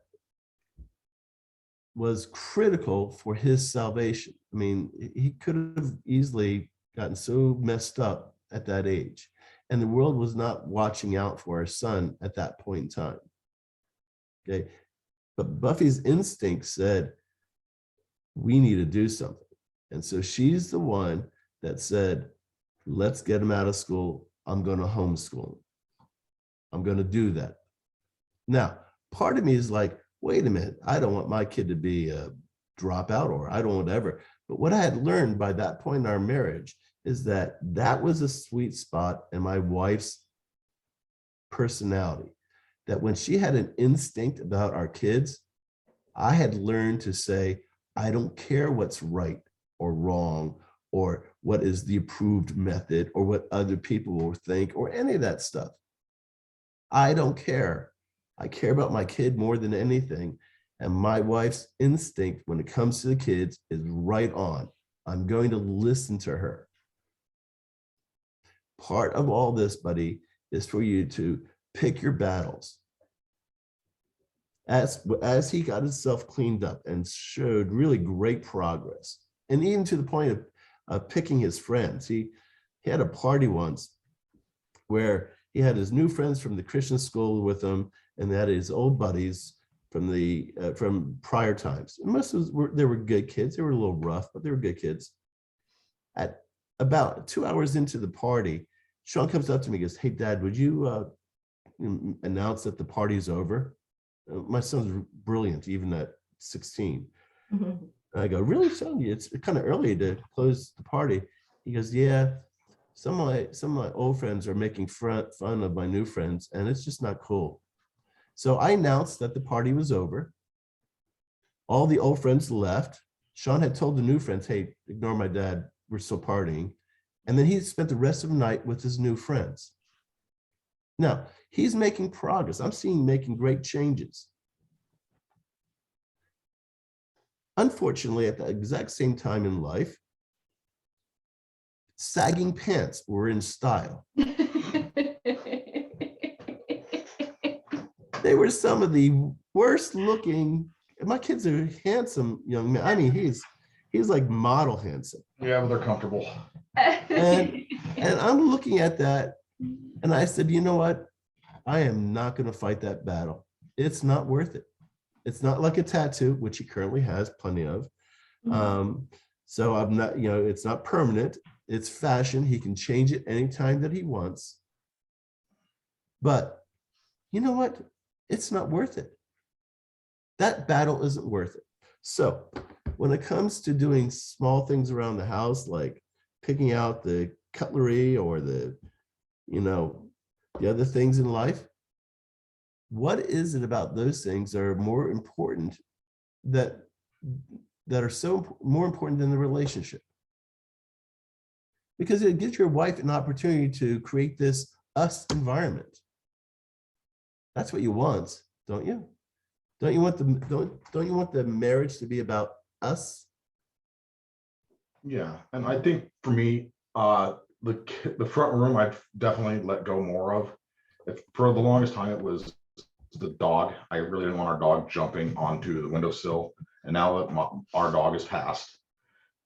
was critical for his salvation. I mean, he could have easily gotten so messed up at that age. And the world was not watching out for our son at that point in time. Okay. But Buffy's instinct said, we need to do something. And so she's the one that said, let's get him out of school. I'm going to homeschool him. I'm going to do that. Now, part of me is like, wait a minute, I don't want my kid to be a dropout, or I don't want whatever. But what I had learned by that point in our marriage is that that was a sweet spot in my wife's personality, that when she had an instinct about our kids, I had learned to say, I don't care what's right or wrong, or what is the approved method, or what other people will think, or any of that stuff. I don't care. I care about my kid more than anything. And my wife's instinct when it comes to the kids is right on. I'm going to listen to her. Part of all this, buddy, is for you to pick your battles. As he got himself cleaned up and showed really great progress, and even to the point of picking his friends. He had a party once where he had his new friends from the Christian school with him, and they had his old buddies from prior times. And they were good kids. They were a little rough, but they were good kids. At about 2 hours into the party, Sean comes up to me and goes, "Hey, Dad, would you announce that the party's over?" My son's brilliant, even at 16. Mm-hmm. And I go, "Really, Sean? It's kind of early to close the party." He goes, "Yeah, some of my old friends are making fun of my new friends, and it's just not cool." So I announced that the party was over. All the old friends left. Sean had told the new friends, "Hey, ignore my dad. We're still partying." And then he spent the rest of the night with his new friends. Now, he's making progress. I'm seeing him making great changes. Unfortunately, at the exact same time in life, sagging pants were in style. They were some of the worst looking. My kid's a handsome young man. I mean, he's like model handsome. Yeah, but they're comfortable. And I'm looking at that, and I said, you know what? I am not going to fight that battle. It's not worth it. It's not like a tattoo, which he currently has plenty of. So I'm not, it's not permanent. It's fashion. He can change it anytime that he wants. But you know what? It's not worth it. That battle isn't worth it. So when it comes to doing small things around the house, like picking out the cutlery or the other things in life, What is it about those things that are more important that are so more important than the relationship? Because it gives your wife an opportunity to create this us environment. That's what you want, don't you? Don't you want the marriage to be about us? Yeah, and I think for me, the front room I've definitely let go more of. For the longest time it was the dog. I really didn't want our dog jumping onto the windowsill, and now that our dog has passed,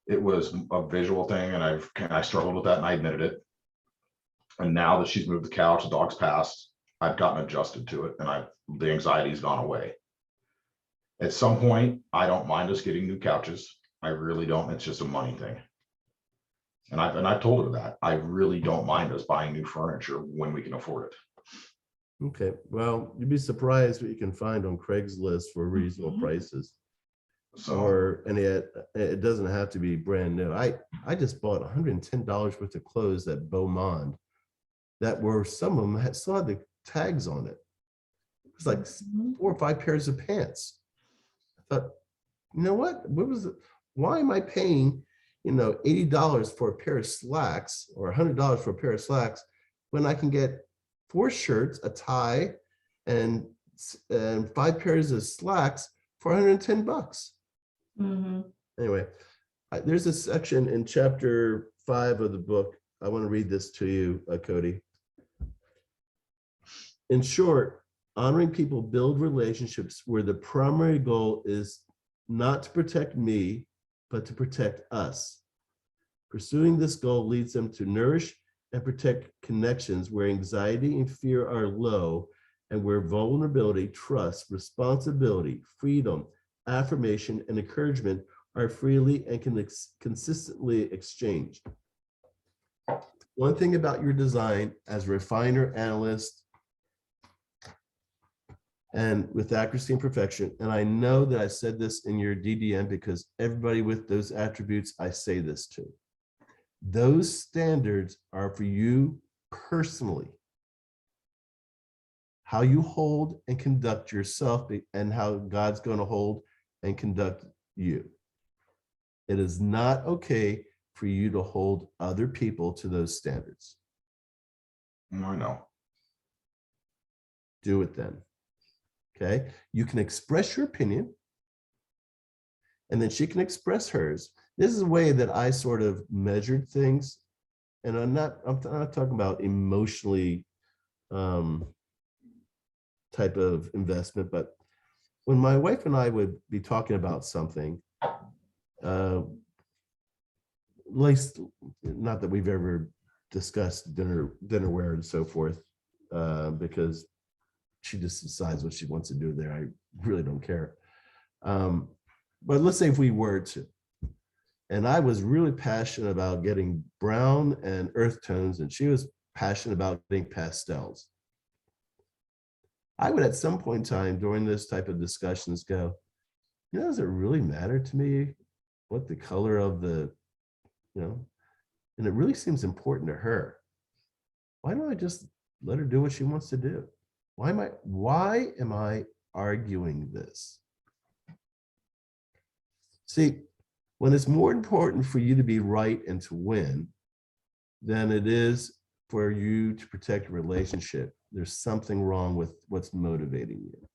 it was a visual thing, and I struggled with that, and I admitted it. And now that she's moved the couch, the dog's passed, I've gotten adjusted to it, and the anxiety's gone away. At some point, I don't mind us getting new couches. I really don't. It's just a money thing. And I've told her that I really don't mind us buying new furniture when we can afford it. Okay, well, you'd be surprised what you can find on Craigslist for reasonable prices. So, And it doesn't have to be brand new. I just bought $110 worth of clothes at Beaumont that were, some of them still had the tags on it. It was like 4 or 5 pairs of pants. I thought, you know what was it? Why am I paying, $80 for a pair of slacks or $100 for a pair of slacks when I can get 4 shirts, a tie, and 5 pairs of slacks for $110? Mm-hmm. Anyway, there's a section in chapter 5 of the book. I want to read this to you, Cody. In short, honoring people build relationships where the primary goal is not to protect me, but to protect us. Pursuing this goal leads them to nourish and protect connections where anxiety and fear are low, and where vulnerability, trust, responsibility, freedom, affirmation, and encouragement are freely and consistently exchanged. One thing about your design as a refiner, analyst, and with accuracy and perfection, and I know that I said this in your DDM because everybody with those attributes, I say this to. Those standards are for you personally. How you hold and conduct yourself and how God's going to hold and conduct you. It is not okay for you to hold other people to those standards. I know. Do it then. Okay. You can express your opinion, and then she can express hers. This is a way that I sort of measured things. And I'm not talking about emotionally type of investment, but when my wife and I would be talking about something, at least not that we've ever discussed dinnerware and so forth, because she just decides what she wants to do there. I really don't care. But let's say if we were to, and I was really passionate about getting brown and earth tones, and she was passionate about getting pastels. I would at some point in time during this type of discussions go, does it really matter to me what the color of the, and it really seems important to her. Why don't I just let her do what she wants to do? Why am I arguing this? See, when it's more important for you to be right and to win than it is for you to protect a relationship, there's something wrong with what's motivating you.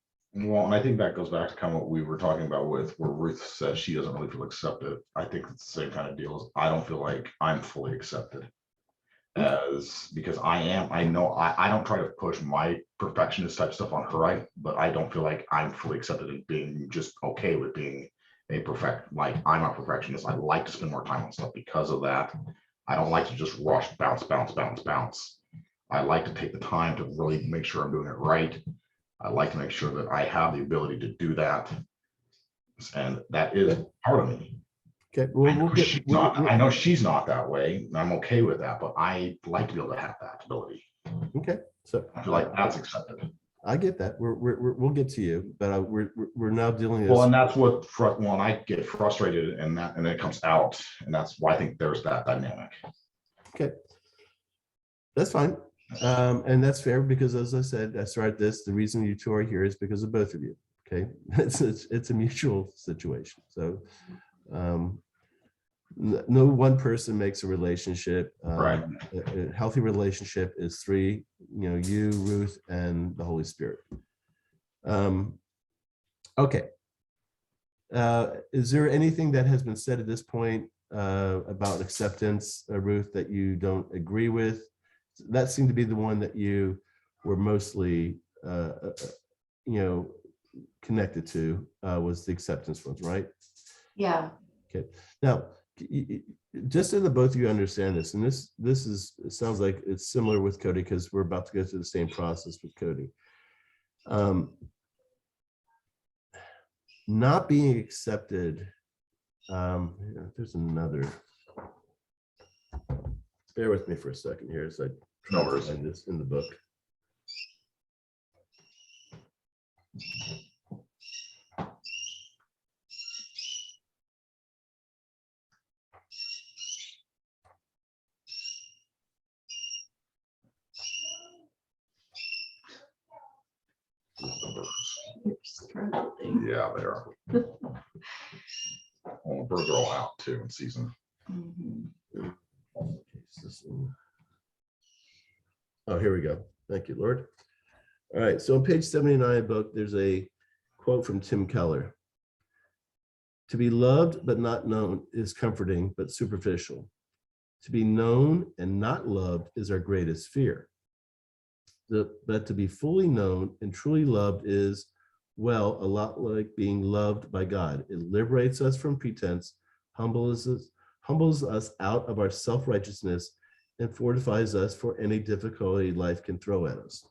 Well, and I think that goes back to kind of what we were talking about with where Ruth says she doesn't really feel accepted. I think it's the same kind of deal. I don't feel like I'm fully accepted because I know I don't try to push my perfectionist type stuff on her, but I don't feel like I'm fully accepted in being just okay with being like I'm a perfectionist. I like to spend more time on stuff because of that. I don't like to just rush, bounce. I like to take the time to really make sure I'm doing it right. I like to make sure that I have the ability to do that. And that is part of me. Okay, well, I know she's not that way. I'm okay with that, but I like to be able to have that ability. Okay, so I feel like that's accepted. I get that. We'll get to you, but we're now dealing with. Well, and that's what when I get frustrated and it comes out, and that's why I think there's that dynamic. Okay, that's fine. And that's fair because, as I said, I started this. The reason you two are here is because of both of you. Okay, it's a mutual situation. So no one person makes a relationship. Right. A healthy relationship is three. You, Ruth, and the Holy Spirit. Okay. Is there anything that has been said at this point about acceptance, Ruth, that you don't agree with? That seemed to be the one that you were mostly, connected to, was the acceptance ones, right? Yeah. Okay. Now, just so that both of you understand this, and this it sounds like it's similar with Cody because we're about to go through the same process with Cody. Not being accepted. There's another. Bear with me for a second here as I try to find this in the book. Yeah, they are. Well, birds are all out too in season. Oh, here we go. Thank you, Lord. All right, so on page 79 of the book, there's a quote from Tim Keller. To be loved but not known is comforting but superficial. To be known and not loved is our greatest fear. But to be fully known and truly loved is, well, a lot like being loved by God. It liberates us from pretense, humbles us out of our self-righteousness, and fortifies us for any difficulty life can throw at us.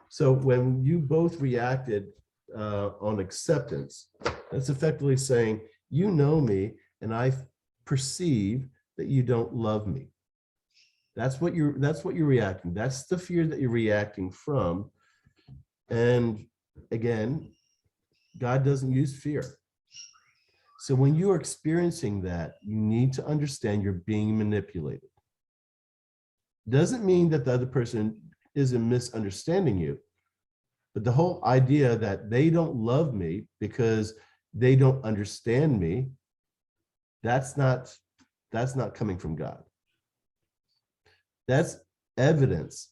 So when you both reacted on acceptance, that's effectively saying, you know me, and I perceive that you don't love me. That's what you're reacting. That's the fear that you're reacting from. And again, God doesn't use fear. So when you are experiencing that, you need to understand you're being manipulated. Doesn't mean that the other person isn't misunderstanding you, but the whole idea that they don't love me because they don't understand me, that's not coming from God. That's evidence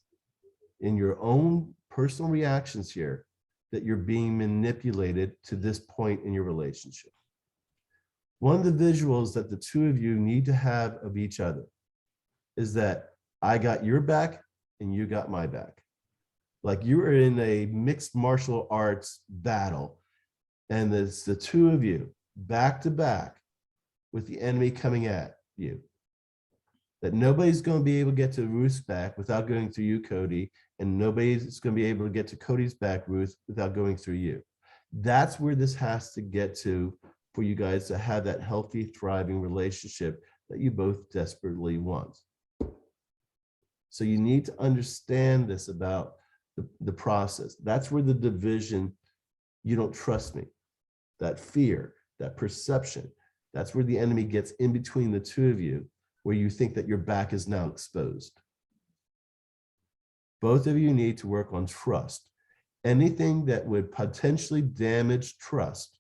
in your own personal reactions here that you're being manipulated to this point in your relationship. One of the visuals that the two of you need to have of each other is that I got your back and you got my back. Like you are in a mixed martial arts battle, and it's the two of you back to back with the enemy coming at you. That nobody's going to be able to get to Ruth's back without going through you, Cody, and nobody's going to be able to get to Cody's back, Ruth, without going through you. That's where this has to get to for you guys to have that healthy, thriving relationship that you both desperately want. So you need to understand this about the process. That's where the division, you don't trust me, that fear, that perception, that's where the enemy gets in between the two of you, where you think that your back is now exposed. Both of you need to work on trust. Anything that would potentially damage trust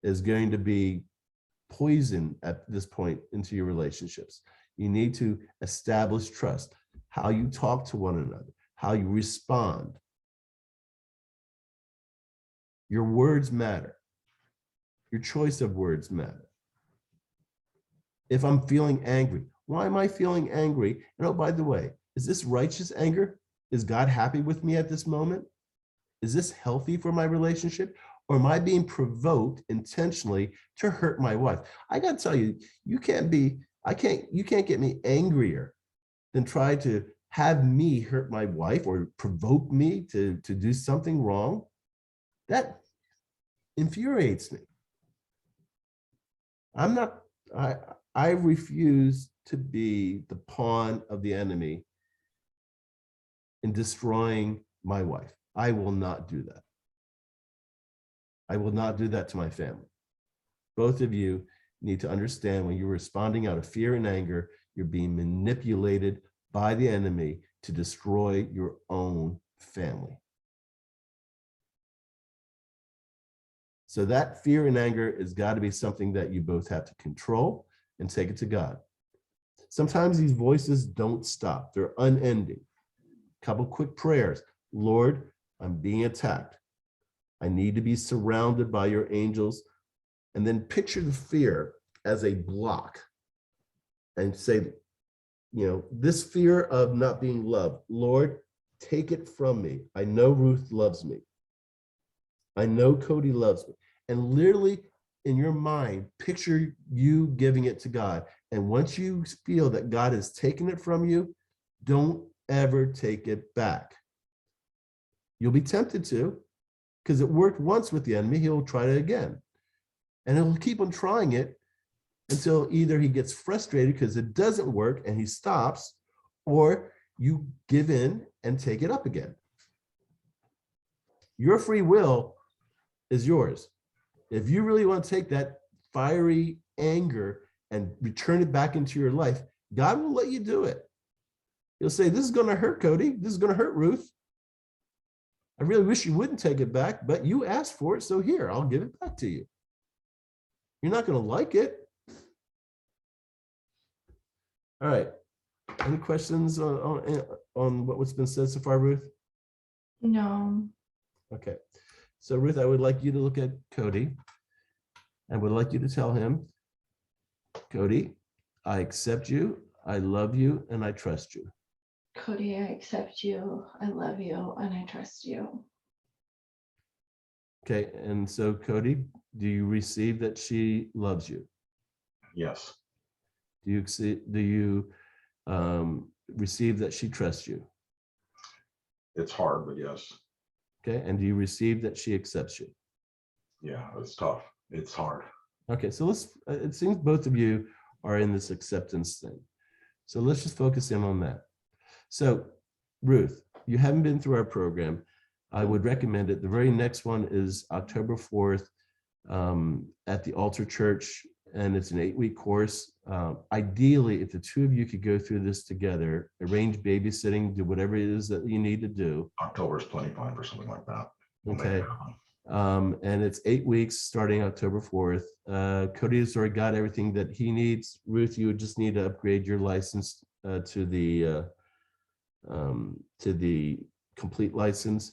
is going to be poison at this point into your relationships. You need to establish trust, how you talk to one another, how you respond. Your words matter. Your choice of words matter. If I'm feeling angry, why am I feeling angry? And oh, by the way, is this righteous anger? Is God happy with me at this moment? Is this healthy for my relationship? Or am I being provoked intentionally to hurt my wife? I got to tell you, you can't get me angrier than try to have me hurt my wife or provoke me to do something wrong. That infuriates me. I refuse to be the pawn of the enemy in destroying my wife. I will not do that. I will not do that to my family. Both of you need to understand when you're responding out of fear and anger, you're being manipulated by the enemy to destroy your own family. So that fear and anger has got to be something that you both have to control and take it to God. Sometimes these voices don't stop. They're unending. Couple quick prayers. Lord, I'm being attacked. I need to be surrounded by your angels. And then picture the fear as a block and say, this fear of not being loved, Lord, take it from me. I know Ruth loves me. I know Cody loves me. And literally in your mind, picture you giving it to God. And once you feel that God has taken it from you, don't ever take it back. You'll be tempted to, because it worked once with the enemy. He'll try it again. And he'll keep on trying it until either he gets frustrated because it doesn't work and he stops, or you give in and take it up again. Your free will is yours. If you really want to take that fiery anger and return it back into your life, God will let you do it. He'll say, this is going to hurt, Cody. This is going to hurt, Ruth. I really wish you wouldn't take it back, but you asked for it, so here, I'll give it back to you. You're not going to like it. All right. Any questions on what's been said so far, Ruth? No. Okay. So Ruth, I would like you to look at Cody and would like you to tell him, Cody, I accept you, I love you, and I trust you. Cody, I accept you. I love you and I trust you. Okay. And so Cody, do you receive that she loves you? Yes. Do you receive that she trusts you? It's hard, but yes. Okay. And do you receive that she accepts you? Yeah, it's tough. It's hard. Okay. So it seems both of you are in this acceptance thing. So let's just focus in on that. So Ruth, you haven't been through our program. I would recommend it. The very next one is October 4th at the Altar Church, and it's an 8-week course. Ideally, if the two of you could go through this together, arrange babysitting, do whatever it is that you need to do. October's plenty fine for something like that. Okay. And it's 8 weeks starting October 4th. Cody has already got everything that he needs. Ruth, you would just need to upgrade your license to the complete license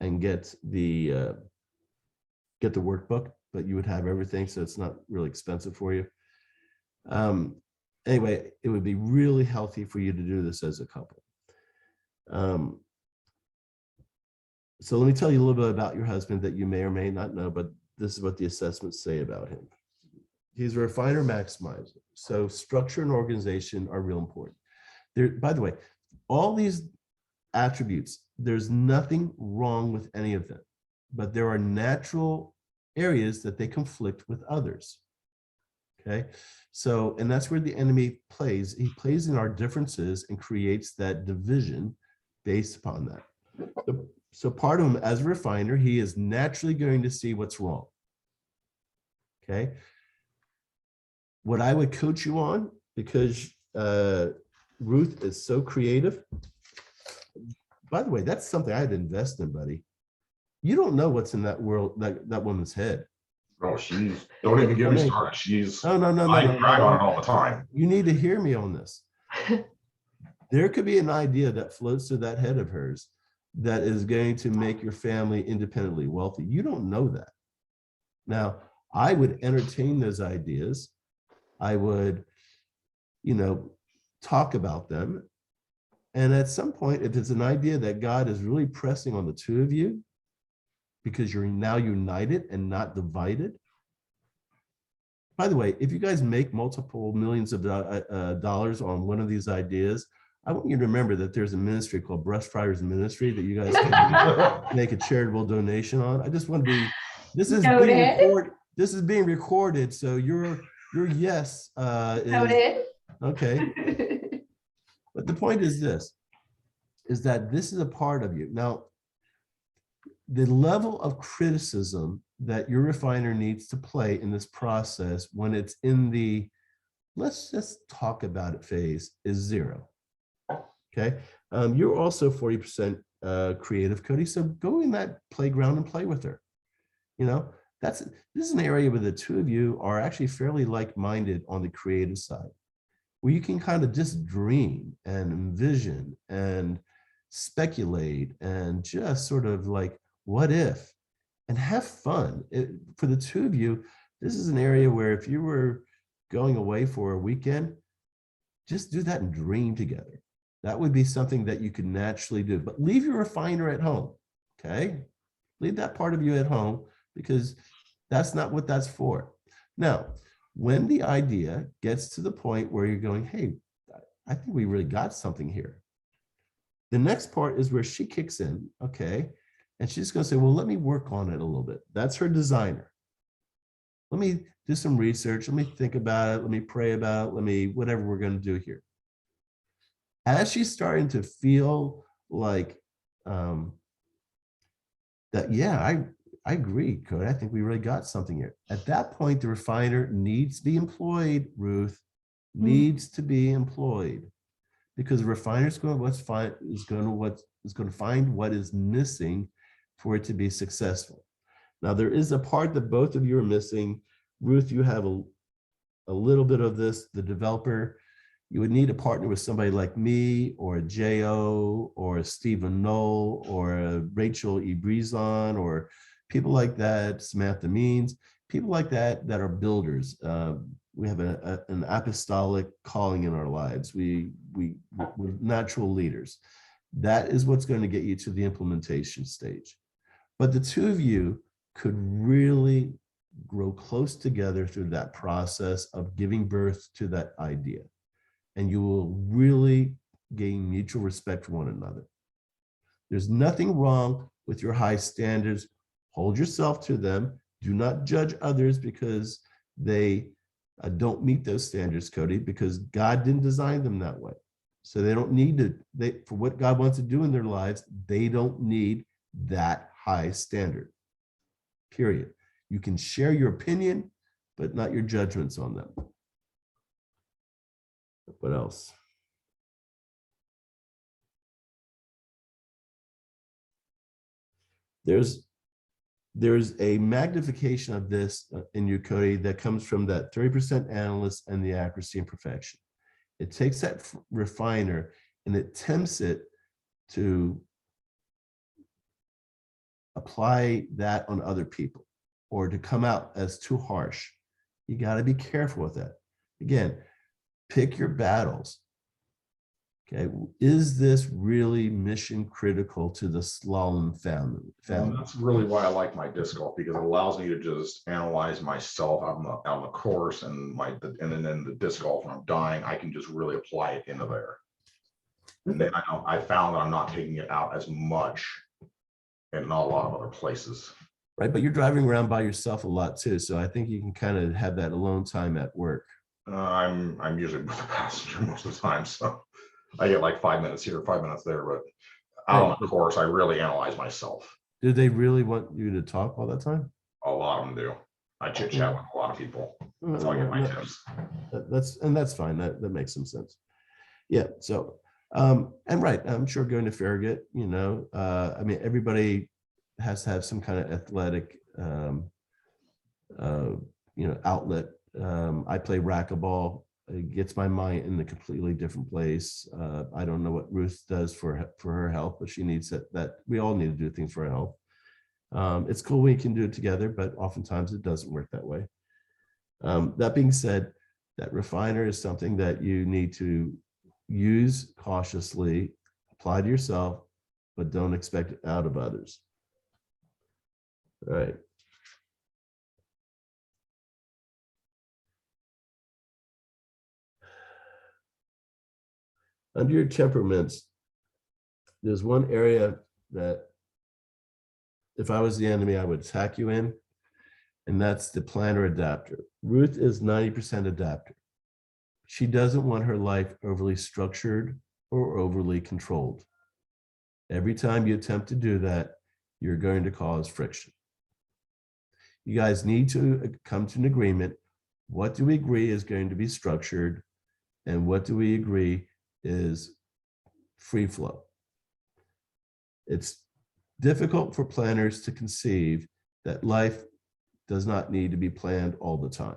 and get the workbook, but you would have everything, so it's not really expensive for you. Anyway, it would be really healthy for you to do this as a couple. So let me tell you a little bit about your husband that you may or may not know, but this is what the assessments say about him. He's a refiner maximizer. So structure and organization are real important. By the way, all these attributes, there's nothing wrong with any of them, but there are natural areas that they conflict with others. Okay. So, and that's where the enemy plays. He plays in our differences and creates that division based upon that. So part of him as a refiner, he is naturally going to see what's wrong. Okay. What I would coach you on, because Ruth is so creative. By the way, that's something I had to invest in, buddy. You don't know what's in that world, that woman's head. Oh, don't even get me started. I brag on it all the time. You need to hear me on this. There could be an idea that floats through that head of hers that is going to make your family independently wealthy. You don't know that. Now, I would entertain those ideas. I would, talk about them. And at some point, if it's an idea that God is really pressing on the two of you, because you're now united and not divided. By the way, if you guys make multiple millions of dollars on one of these ideas, I want you to remember that there's a ministry called Brush Fryers Ministry that you guys can make a charitable donation on. I just want to be, this is being recorded, so your yes is okay. But the point is this, is that this is a part of you. Now, the level of criticism that your refiner needs to play in this process when it's in the let's just talk about it phase is 0. Okay. You're also 40% creative, Cody. So go in that playground and play with her. You know, this is an area where the two of you are actually fairly like-minded on the creative side, where you can kind of just dream and envision and speculate and just sort of like, what if, and have fun. For the two of you, this is an area where if you were going away for a weekend, just do that and dream together. That would be something that you could naturally do, but leave your refiner at home, okay? Leave that part of you at home, because that's not what that's for. Now, when the idea gets to the point where you're going, hey, I think we really got something here. The next part is where she kicks in, okay? And she's gonna say, well, let me work on it a little bit. That's her designer. Let me do some research. Let me think about it. Let me pray about it. Let me, whatever we're gonna do here. As she's starting to feel like that, yeah, I agree, Cody. I think we really got something here. At that point, the refiner needs to be employed, Ruth, needs to be employed, because the refiner is going to find what is missing for it to be successful. Now, there is a part that both of you are missing. Ruth, you have a little bit of this, the developer. You would need a partner with somebody like me, or a J.O., or a Stephen Knoll, or a Rachel E. Brezon, or people like that, Samantha Means, people like that that are builders. We have an apostolic calling in our lives. We're natural leaders. That is what's going to get you to the implementation stage. But the two of you could really grow close together through that process of giving birth to that idea. And you will really gain mutual respect for one another. There's nothing wrong with your high standards. Hold yourself to them. Do not judge others because they don't meet those standards, Cody, because God didn't design them that way. So they don't need to, for what God wants to do in their lives, they don't need that high standard, period. You can share your opinion, but not your judgments on them. What else? There's a magnification of this in you, Cody, that comes from that 30% analyst and the accuracy and perfection. It takes that refiner and it tempts it to apply that on other people or to come out as too harsh. You got to be careful with that. Again, pick your battles. Okay, is this really mission critical to the slalom family? And that's really why I like my disc golf, because it allows me to just analyze myself on the course, and then the disc golf when I'm dying, I can just really apply it into there. And then I found that I'm not taking it out as much in not a lot of other places. Right, but you're driving around by yourself a lot too, so I think you can kind of have that alone time at work. I'm usually with a passenger most of the time, so I get like 5 minutes here, 5 minutes there, but out on the course, I really analyze myself. Do they really want you to talk all that time? A lot of them do. I chit chat with a lot of people. That's how I get my tips. That's fine. That makes some sense. Yeah. So, and right, I'm sure going to Farragut, you know, I mean, everybody has to have some kind of athletic, you know, outlet. I play racquetball. It gets my mind in a completely different place. I don't know what Ruth does for her health, but she needs that we all need to do things for our health. It's cool we can do it together, but oftentimes it doesn't work that way. That being said, that refiner is something that you need to use cautiously, apply to yourself, but don't expect it out of others. All right. Under your temperaments, there's one area that if I was the enemy, I would attack you in, and that's the planner adapter. Ruth is 90% adapter. She doesn't want her life overly structured or overly controlled. Every time you attempt to do that, you're going to cause friction. You guys need to come to an agreement. What do we agree is going to be structured, and what do we agree is free flow. It's difficult for planners to conceive that life does not need to be planned all the time.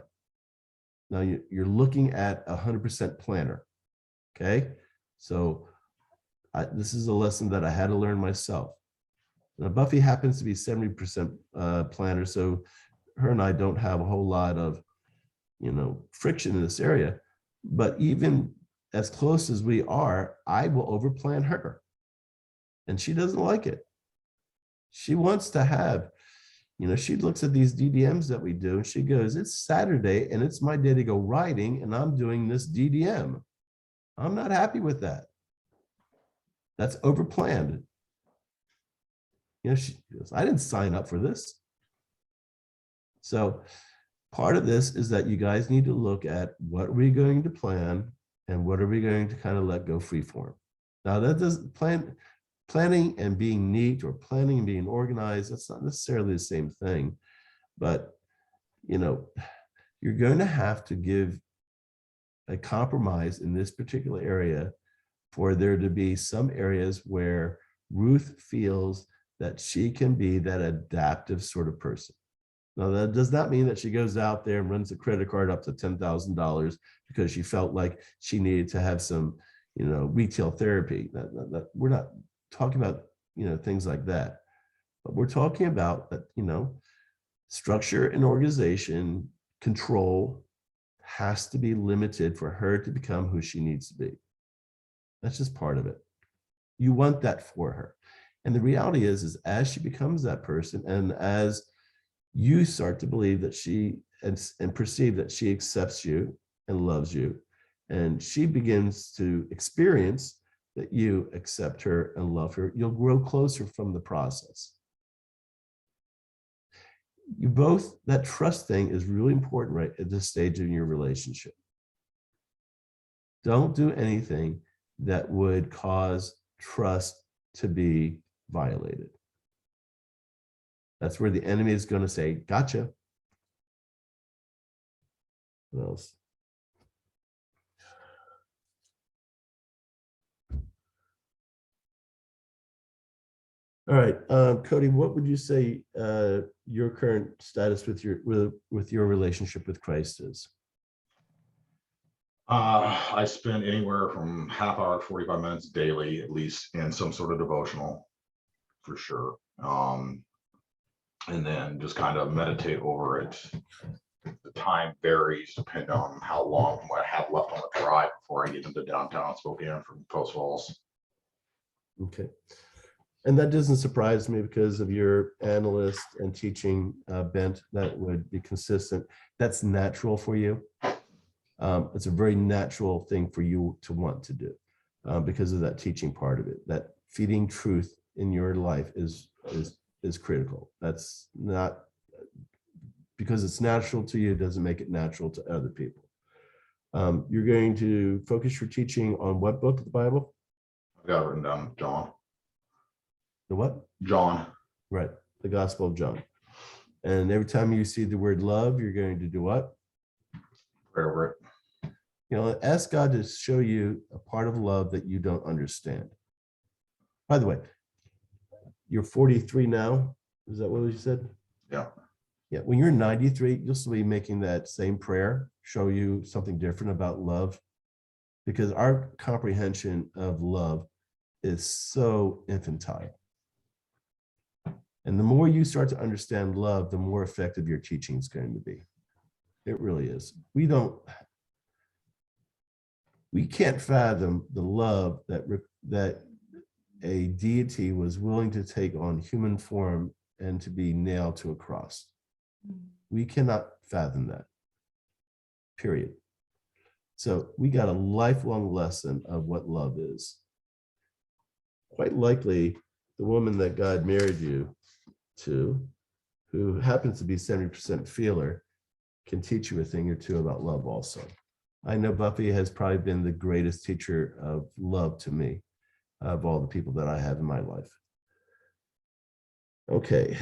Now you're looking at 100% planner, okay? So this is a lesson that I had to learn myself. Now Buffy happens to be 70% planner, so her and I don't have a whole lot of, friction in this area. But even as close as we are, I will overplan her, and she doesn't like it. She wants to have, she looks at these DDMs that we do and she goes, it's Saturday and it's my day to go riding and I'm doing this DDM. I'm not happy with that. That's overplanned. She goes, I didn't sign up for this. So part of this is that you guys need to look at what are we going to plan and what are we going to kind of let go freeform. Now that doesn't planning and being neat or planning and being organized, that's not necessarily the same thing. But, you're going to have to give a compromise in this particular area for there to be some areas where Ruth feels that she can be that adaptive sort of person. Now, that does not mean that she goes out there and runs a credit card up to $10,000 because she felt like she needed to have some, retail therapy. We're not talking about, things like that. But we're talking about that, structure and organization, control has to be limited for her to become who she needs to be. That's just part of it. You want that for her. And the reality is as she becomes that person and as you start to believe that she and perceive that she accepts you and loves you, and she begins to experience that you accept her and love her, you'll grow closer from the process. You both, that trust thing is really important right at this stage in your relationship. Don't do anything that would cause trust to be violated. That's where the enemy is going to say, gotcha. What else? All right, Cody, what would you say your current status with your relationship with Christ is? I spend anywhere from half hour to 45 minutes daily, at least in some sort of devotional, for sure. And then just kind of meditate over it. The time varies depending on how long I have left on the drive before I get into downtown Spokane from Post Falls. Okay. And that doesn't surprise me because of your analyst and teaching bent. That would be consistent. That's natural for you. It's a very natural thing for you to want to do because of that teaching part of it. That feeding truth in your life is critical. That's not because it's natural to you, doesn't make it natural to other people. You're going to focus your teaching on what book of the Bible? I've got it written down, John. The what? John. Right, the Gospel of John. And every time you see the word love, you're going to do what? Pray over it. Ask God to show you a part of love that you don't understand. By the way, you're 43 now. Is that what you said? Yeah. Yeah. When you're 93, you'll still be making that same prayer, show you something different about love, because our comprehension of love is so infantile. And the more you start to understand love, the more effective your teaching is going to be. It really is. We can't fathom the love that a deity was willing to take on human form and to be nailed to a cross. We cannot fathom that, period. So we got a lifelong lesson of what love is. Quite likely, the woman that God married you to, who happens to be 70% feeler, can teach you a thing or two about love also. I know Buffy has probably been the greatest teacher of love to me, of all the people that I have in my life. Okay.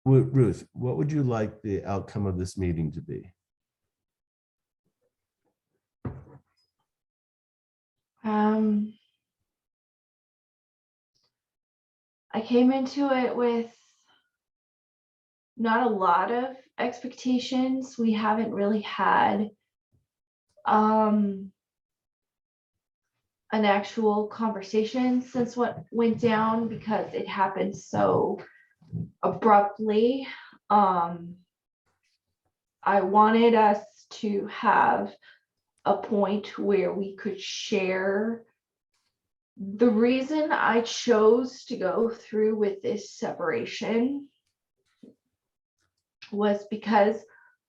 Ruth, what would you like the outcome of this meeting to be? I came into it with not a lot of expectations. We haven't really had an actual conversation since what went down because it happened so abruptly. I wanted us to have a point where we could share. The reason I chose to go through with this separation was because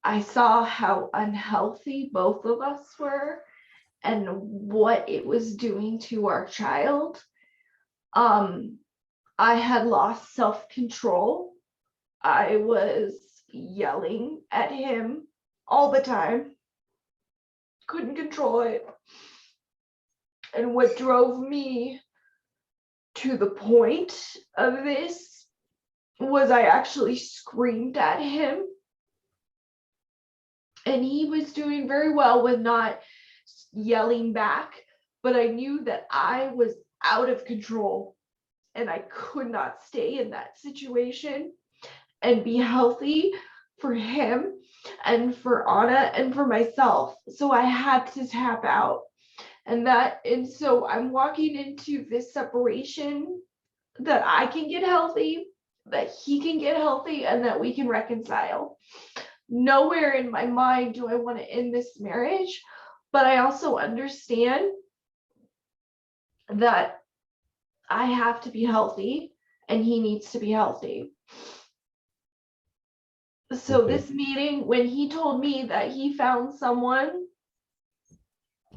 I saw how unhealthy both of us were and what it was doing to our child. I had lost self-control. I was yelling at him all the time, couldn't control it. And what drove me to the point of this was I actually screamed at him. And he was doing very well with not yelling back, but I knew that I was out of control and I could not stay in that situation and be healthy for him and for Anna and for myself. So I had to tap out. And so I'm walking into this separation that I can get healthy, that he can get healthy, and that we can reconcile. Nowhere in my mind do I want to end this marriage, but I also understand that I have to be healthy and he needs to be healthy. So Okay. this meeting, when he told me that he found someone,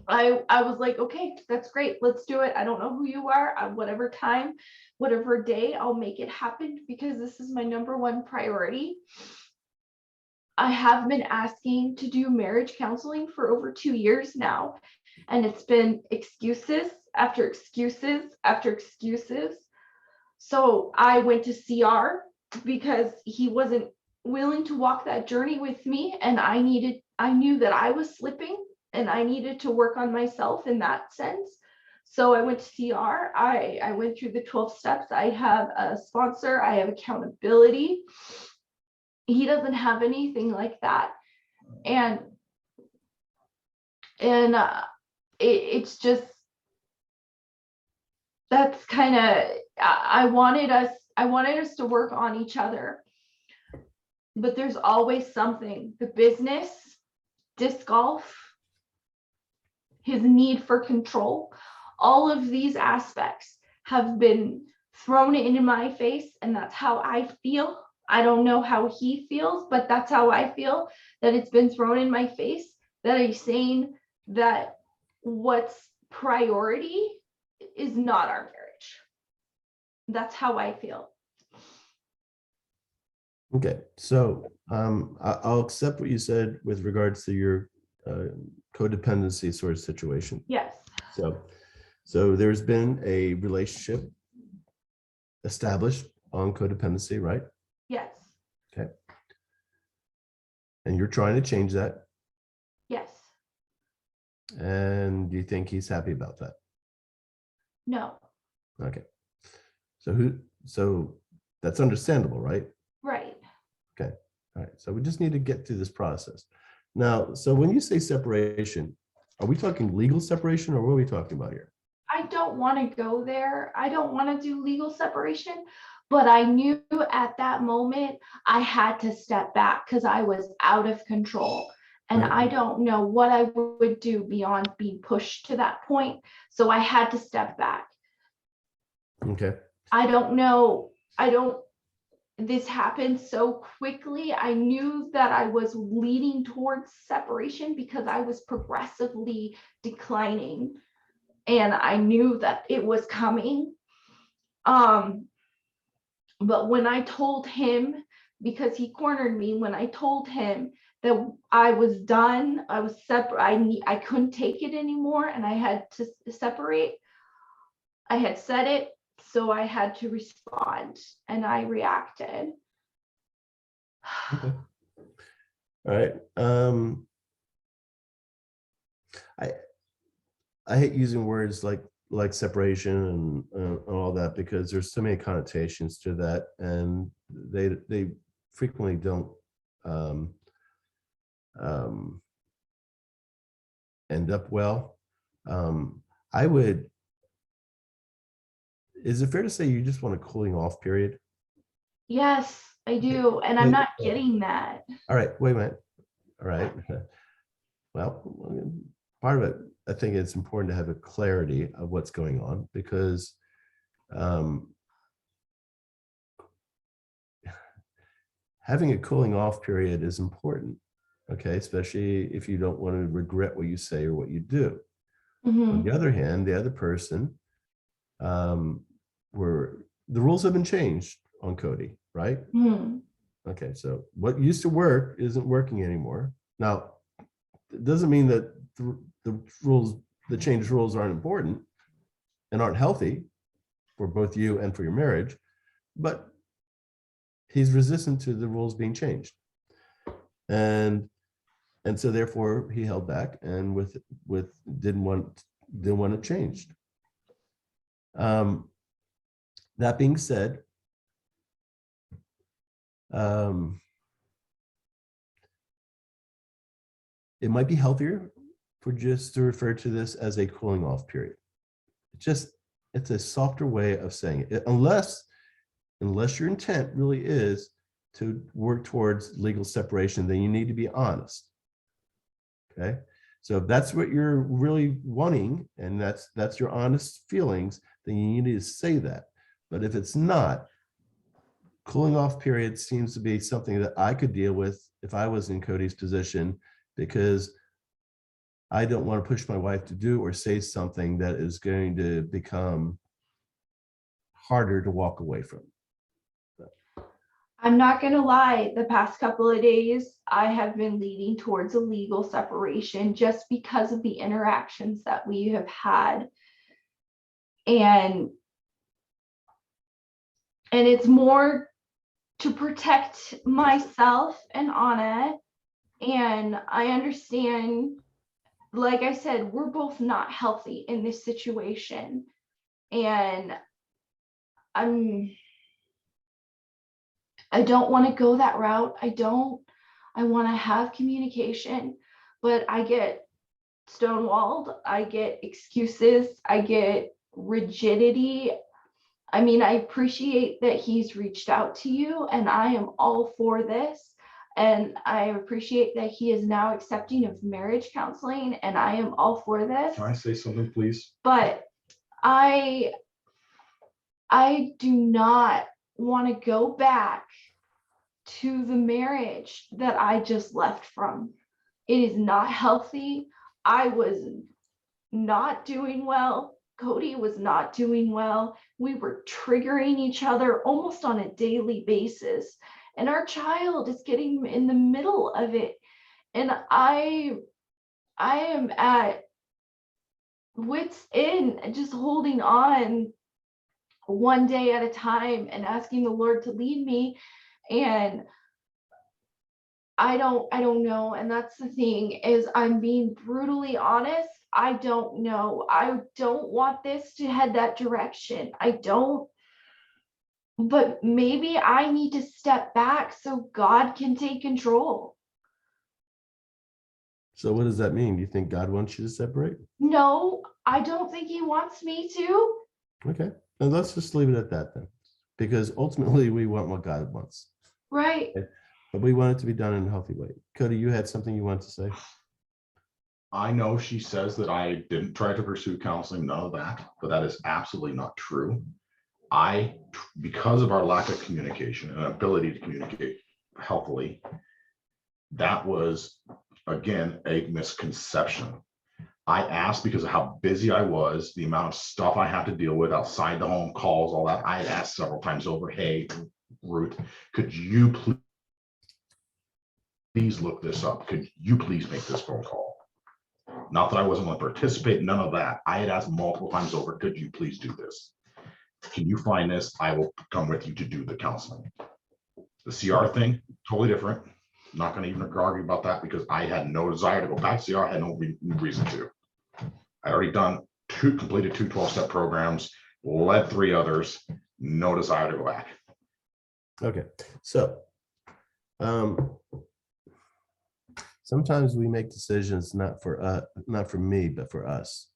I was like, okay, that's great. Let's do it. I don't know who you are. Whatever time, whatever day, I'll make it happen because this is my number one priority. I have been asking to do marriage counseling for over 2 years now, and it's been excuses after excuses after excuses. So I went to CR because he wasn't willing to walk that journey with me, and I knew that I was slipping and I needed to work on myself in that sense. So I went to CR. I went through the 12 steps. I have a sponsor. I have accountability. He doesn't have anything like that. And it's just, that's kind of, I wanted us to work on each other. But there's always something, the business, disc golf, his need for control, all of these aspects have been thrown into my face, and that's how I feel. I don't know how he feels, but that's how I feel, that it's been thrown in my face, that he's saying that what's priority is not our marriage. That's how I feel. Okay, so I'll accept what you said with regards to your codependency sort of situation. Yes. So there's been a relationship established on codependency, right? Yes. Okay. And you're trying to change that. Yes. And do you think he's happy about that? No. Okay. So that's understandable, right? Right. Okay. All right. So we just need to get through this process. Now, so when you say separation, are we talking legal separation or what are we talking about here? I don't want to go there. I don't want to do legal separation, but I knew at that moment I had to step back because I was out of control. And Right. I don't know what I would do beyond being pushed to that point. So I had to step back. Okay. I don't, this happened so quickly. I knew that I was leading towards separation because I was progressively declining. And I knew that it was coming. But when I told him, because he cornered me, when I told him that I was done, I was separate, I couldn't take it anymore and I had to separate, I had said it, so I had to respond and I reacted. Okay. All right. I hate using words like separation and all that, because there's so many connotations to that, and they frequently don't um, end up well. I would. Is it fair to say you just want a cooling off period? Yes, I do. And I'm not getting that. All right, wait a minute. All right. Well, part of it, I think it's important to have a clarity of what's going on, because having a cooling off period is important. Okay, especially if you don't want to regret what you say or what you do. On the other hand, the other person, where the rules have been changed on Cody, right? Okay, so what used to work isn't working anymore. Now, it doesn't mean that the rules, the changed rules aren't important and aren't healthy for both you and for your marriage, but he's resistant to the rules being changed. And so therefore he held back and didn't want it changed. That being said, it might be healthier for just to refer to this as a cooling off period. It's a softer way of saying it, unless your intent really is to work towards legal separation, then you need to be honest. Okay, so if that's what you're really wanting, and that's your honest feelings, then you need to say that. But if it's not, cooling off period seems to be something that I could deal with if I was in Cody's position, because I don't want to push my wife to do or say something that is going to become harder to walk away from. I'm not going to lie, the past couple of days, I have been leaning towards a legal separation just because of the interactions that we have had. And it's more to protect myself and Anna. And I understand, like I said, we're both not healthy in this situation. And I don't want to go that route. I want to have communication, but I get stonewalled. I get excuses. I get rigidity. I mean, I appreciate that he's reached out to you, and I am all for this. And I appreciate that he is now accepting of marriage counseling, and I am all for this. Can I say something, please? But I do not want to go back to the marriage that I just left from. It is not healthy. I was not doing well. Cody was not doing well. We were triggering each other almost on a daily basis. And our child is getting in the middle of it. And I am at wit's end, just holding on one day at a time and asking the Lord to lead me. And I don't know. And that's the thing, is I'm being brutally honest. I don't know. I don't want this to head that direction. I don't. But maybe I need to step back so God can take control. So what does that mean? Do you think God wants you to separate? No, I don't think he wants me to. Okay, and let's just leave it at that then, because ultimately we want what God wants. Right. Okay? But we want it to be done in a healthy way. Cody, you had something you want to say? I know she says that I didn't try to pursue counseling, none of that, but that is absolutely not true. Because of our lack of communication and ability to communicate healthily, that was, again, a misconception. I asked because of how busy I was, the amount of stuff I had to deal with outside the home, calls, all that. I had asked several times over, hey, Ruth, could you please look this up? Could you please make this phone call? Not that I wasn't going to participate, none of that. I had asked multiple times over, could you please do this? Can you find this? I will come with you to do the counseling. The CR thing, totally different. I'm not going to even argue about that because I had no desire to go back to CR. I had no reason to. I already completed two 12-step programs, led 3 others, no desire to go back. Okay, so sometimes we make decisions not for me, but for us.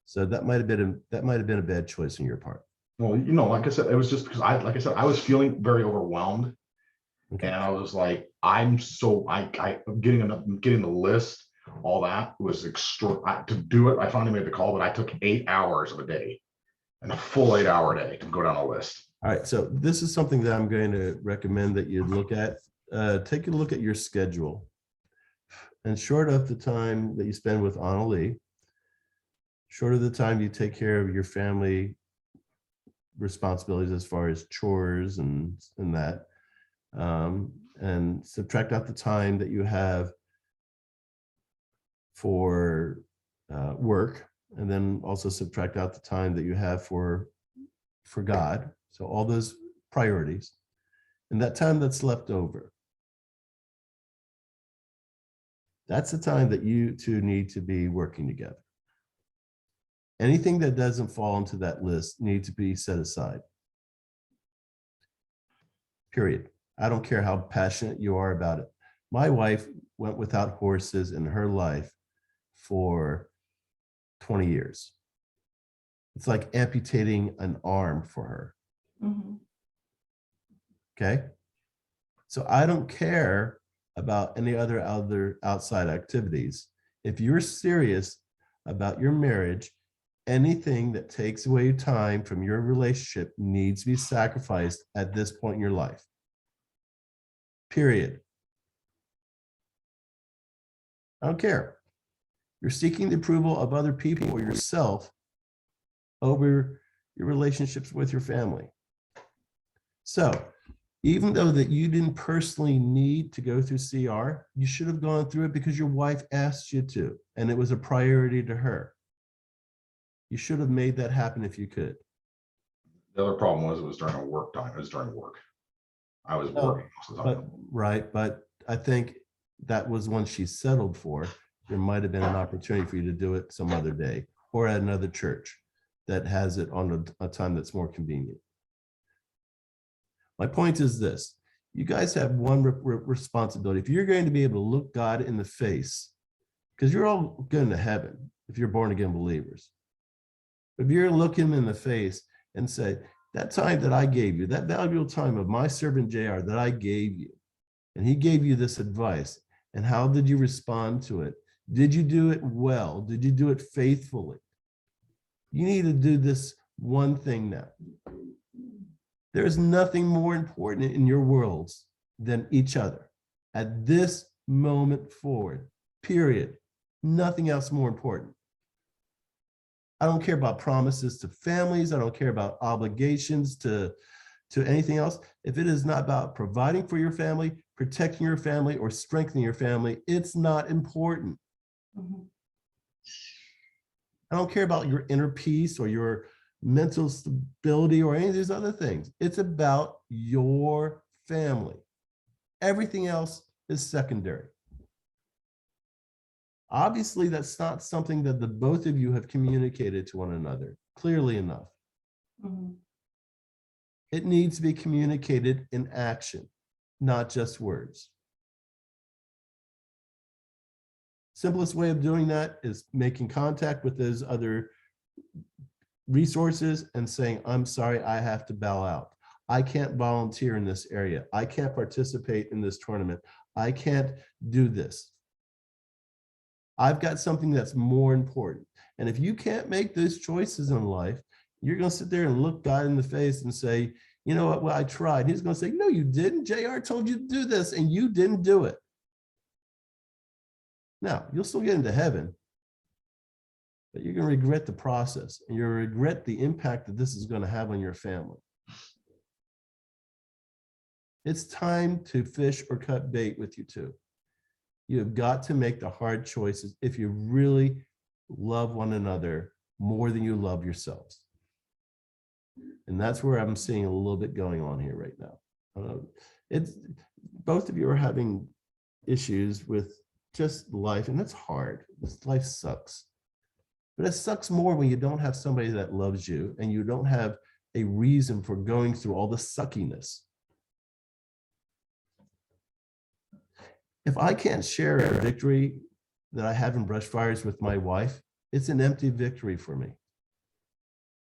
So that might have been a bad choice on your part. Well, like I said, it was just because I was feeling very overwhelmed. Okay. And I was like, I'm getting the list, all that was extra. To do it, I finally made the call, but I took 8 hours of a day, and a full 8-hour day to go down a list. All right, so this is something that I'm going to recommend that you look at. Take a look at your schedule. And short of the time that you spend with Annalie, short of the time you take care of your family responsibilities as far as chores and that, and subtract out the time that you have for work, and then also subtract out the time that you have for God. So all those priorities, and that time that's left over, that's the time that you two need to be working together. Anything that doesn't fall into that list needs to be set aside. Period. I don't care how passionate you are about it. My wife went without horses in her life for 20 years. It's like amputating an arm for her. Mm-hmm. Okay. So I don't care about any other outside activities. If you're serious about your marriage, anything that takes away time from your relationship needs to be sacrificed at this point in your life. Period. I don't care. You're seeking the approval of other people or yourself over your relationships with your family. So even though that you didn't personally need to go through CR, you should have gone through it because your wife asked you to, and it was a priority to her. You should have made that happen if you could. The other problem was it was during a work time. It was during work. I was working most of the time. But I think that was one she settled for. There might have been an opportunity for you to do it some other day or at another church that has it on a time that's more convenient. My point is this: you guys have one responsibility. If you're going to be able to look God in the face, because you're all going to heaven if you're born again believers. If you're going to look him in the face and say, that time that I gave you, that valuable time of my servant JR that I gave you, and he gave you this advice, and how did you respond to it? Did you do it well? Did you do it faithfully? You need to do this one thing now. There is nothing more important in your worlds than each other. At this moment forward, period. Nothing else more important. I don't care about promises to families. I don't care about obligations to anything else. If it is not about providing for your family, protecting your family, or strengthening your family, it's not important. Mm-hmm. I don't care about your inner peace or your mental stability or any of these other things. It's about your family. Everything else is secondary. Obviously, that's not something that the both of you have communicated to one another clearly enough. Mm-hmm. It needs to be communicated in action, not just words. Simplest way of doing that is making contact with those other resources and saying, I'm sorry, I have to bow out. I can't volunteer in this area. I can't participate in this tournament. I can't do this. I've got something that's more important. And if you can't make those choices in life, you're going to sit there and look God in the face and say, you know what, well, I tried. He's going to say, no, you didn't. JR told you to do this and you didn't do it. Now, you'll still get into heaven, but you're going to regret the process and you'll regret the impact that this is going to have on your family. It's time to fish or cut bait with you two. You have got to make the hard choices if you really love one another more than you love yourselves. And that's where I'm seeing a little bit going on here right now. It's both of you are having issues with just life, and that's hard. Life sucks. But it sucks more when you don't have somebody that loves you and you don't have a reason for going through all the suckiness. If I can't share a victory that I have in brush fires with my wife, it's an empty victory for me.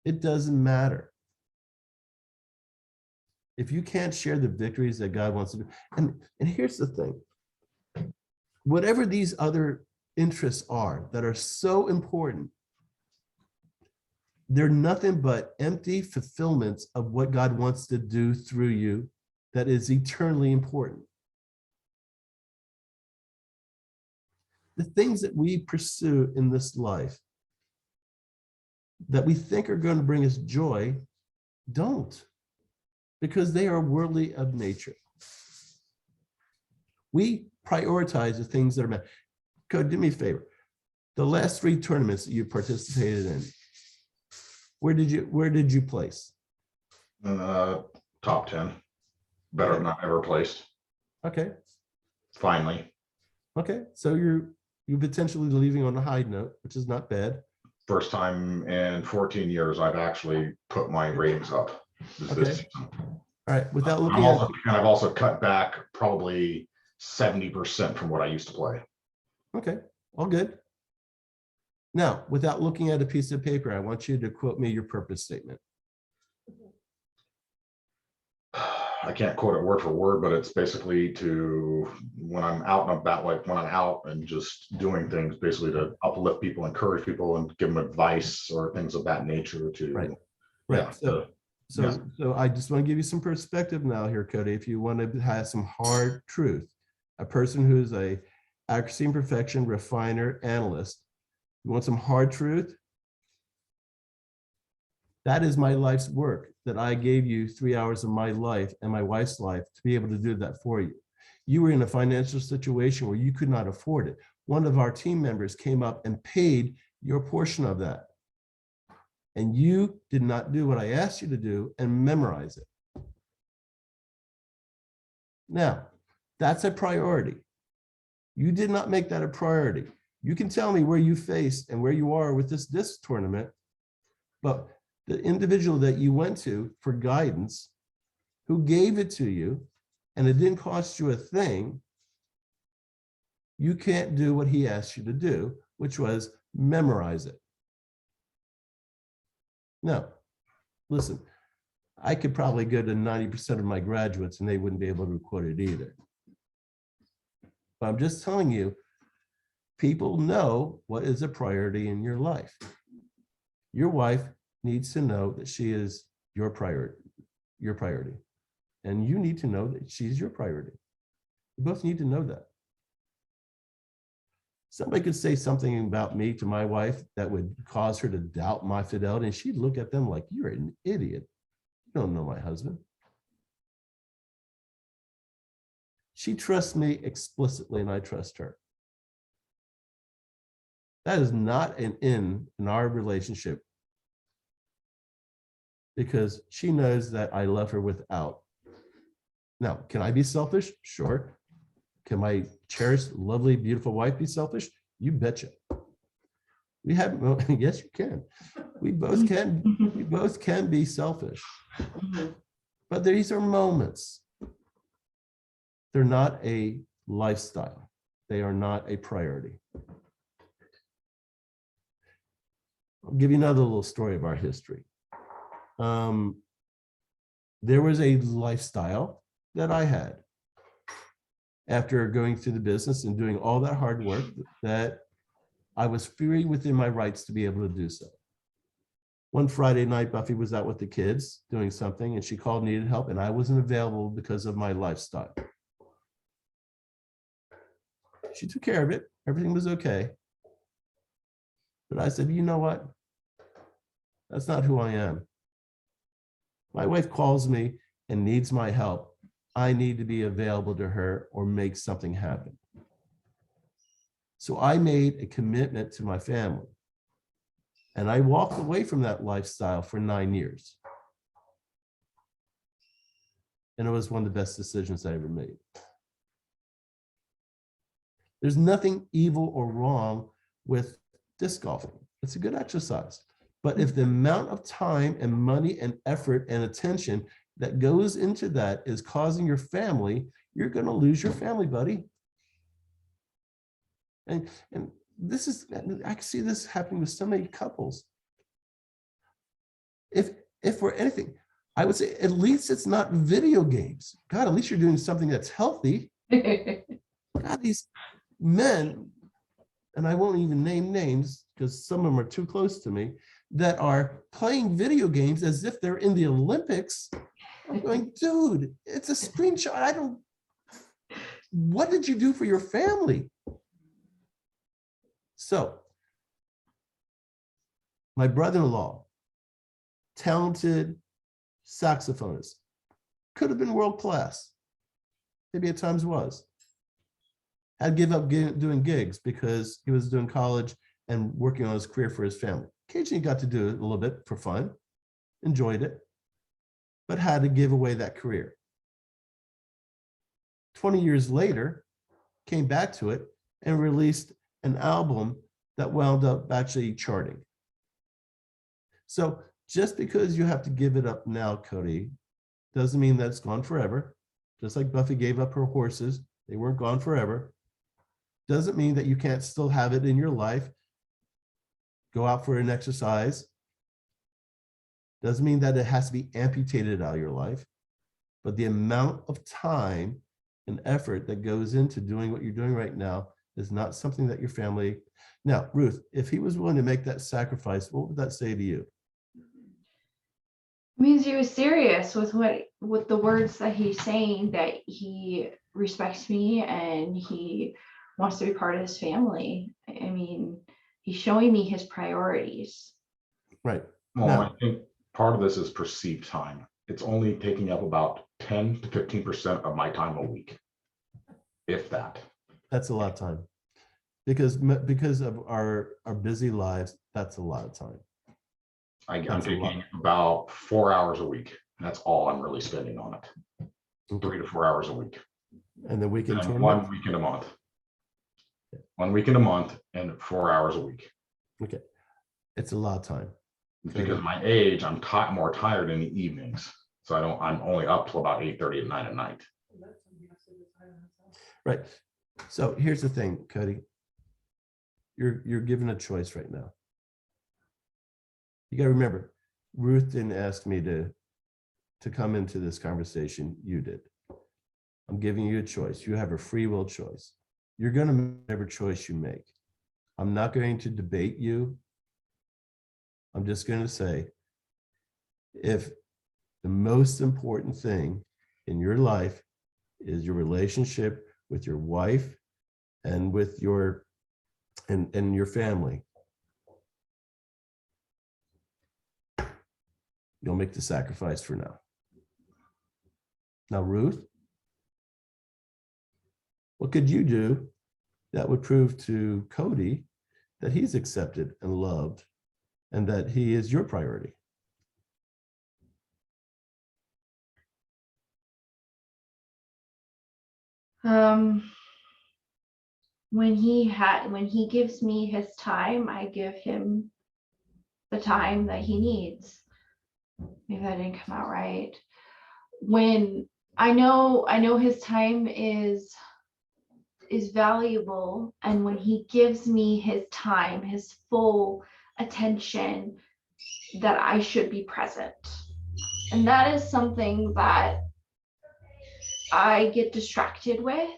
It doesn't matter. If you can't share the victories that God wants to do, and here's the thing, whatever these other interests are that are so important, they're nothing but empty fulfillments of what God wants to do through you that is eternally important. The things that we pursue in this life that we think are going to bring us joy don't, because they are worldly of nature. We prioritize the things that are meant. Cody, do me a favor. The last 3 tournaments that you participated in, where did you place? Top 10. Better than I've ever placed. Okay. Finally. Okay. So you're potentially leaving on a high note, which is not bad. First time in 14 years I've actually put my ratings up this season. All right. Without looking at, I've also cut back probably 70% from what I used to play. okay, all good. Now, without looking at a piece of paper, I want you to quote me your purpose statement. I can't quote it word for word, but it's basically to, when I'm out and about, like when I'm out and just doing things, basically to uplift people, encourage people, and give them advice or things of that nature. To Right. Yeah, So I just want to give you some perspective now here, Cody. If you want to have some hard truth, a person who's a accuracy and perfection refiner analyst, you want some hard truth? That is my life's work, that I gave you 3 hours of my life and my wife's life to be able to do that for you. You were in a financial situation where you could not afford it. One of our team members came up and paid your portion of that. And you did not do what I asked you to do and memorize it. Now, that's a priority. You did not make that a priority. You can tell me where you face and where you are with this tournament, but the individual that you went to for guidance, who gave it to you, and it didn't cost you a thing, you can't do what he asked you to do, which was memorize it. No, listen, I could probably go to 90% of my graduates and they wouldn't be able to quote it either. But I'm just telling you, people know what is a priority in your life. Your wife needs to know that she is your priority. And you need to know that she's your priority. You both need to know that. Somebody could say something about me to my wife that would cause her to doubt my fidelity, and she'd look at them like, you're an idiot. You don't know my husband. She trusts me explicitly, and I trust her. That is not an in our relationship, because she knows that I love her without. Now, can I be selfish? Sure. Can my cherished, lovely, beautiful wife be selfish? You betcha. We have, yes, you can. We both can be selfish. But these are moments. They're not a lifestyle. They are not a priority. I'll give you another little story of our history. There was a lifestyle that I had after going through the business and doing all that hard work, that I was free within my rights to be able to do so. One Friday night, Buffy was out with the kids doing something, and she called, needed help, and I wasn't available because of my lifestyle. She took care of it. Everything was okay. But I said, you know what? That's not who I am. My wife calls me and needs my help. I need to be available to her or make something happen. So I made a commitment to my family. And I walked away from that lifestyle for 9 years. And it was one of the best decisions I ever made. There's nothing evil or wrong with disc golfing. It's a good exercise. But if the amount of time and money and effort and attention that goes into that is causing your family, you're going to lose your family, buddy. And this is, I can see this happening with so many couples. If we're anything, I would say at least it's not video games. God, at least you're doing something that's healthy. God, these men, and I won't even name names because some of them are too close to me, that are playing video games as if they're in the Olympics. I'm going, dude, it's a screenshot. What did you do for your family? So, my brother-in-law, talented saxophonist, could have been world class. Maybe at times was. Had to give up doing gigs because he was doing college and working on his career for his family. Occasionally got to do it a little bit for fun, enjoyed it, but had to give away that career. 20 years later, came back to it and released an album that wound up actually charting. So just because you have to give it up now, Cody, doesn't mean that it's gone forever. Just like Buffy gave up her horses, they weren't gone forever. Doesn't mean that you can't still have it in your life. Go out for an exercise. Doesn't mean that it has to be amputated out of your life. But the amount of time and effort that goes into doing what you're doing right now is not something that your family. Now, Ruth, if he was willing to make that sacrifice, what would that say to you? It means he was serious with the words that he's saying, that he respects me and he wants to be part of his family. I mean, he's showing me his priorities. Right. Well, Now, I think part of this is perceived time. It's only taking up about 10 to 15% of my time a week, if that. that's a lot of time. Because of our busy lives, that's a lot of time. I'm That's a lot. taking about 4 hours a week. That's all I'm really spending on it. Okay. 3 to 4 hours a week. And the weekend And tournament? 1 weekend a month. 1 weekend a month and 4 hours a week. Okay. It's a lot of time. Because of my age, I'm more tired in the evenings. So I'm only up till about 8:30 at 9 at night. Right. So here's the thing, Cody. You're given a choice right now. You got to remember, Ruth didn't ask me to come into this conversation. You did. I'm giving you a choice. You have a free will choice. You're going to make whatever choice you make. I'm not going to debate you. I'm just going to say, if the most important thing in your life is your relationship with your wife and with your and your family, you'll make the sacrifice for now. Now, Ruth, what could you do that would prove to Cody that he's accepted and loved and that he is your priority? When he gives me his time, I give him the time that he needs. Maybe that didn't come out right. When I know his time is valuable, and when he gives me his time, his full attention, that I should be present. And that is something that I get distracted with.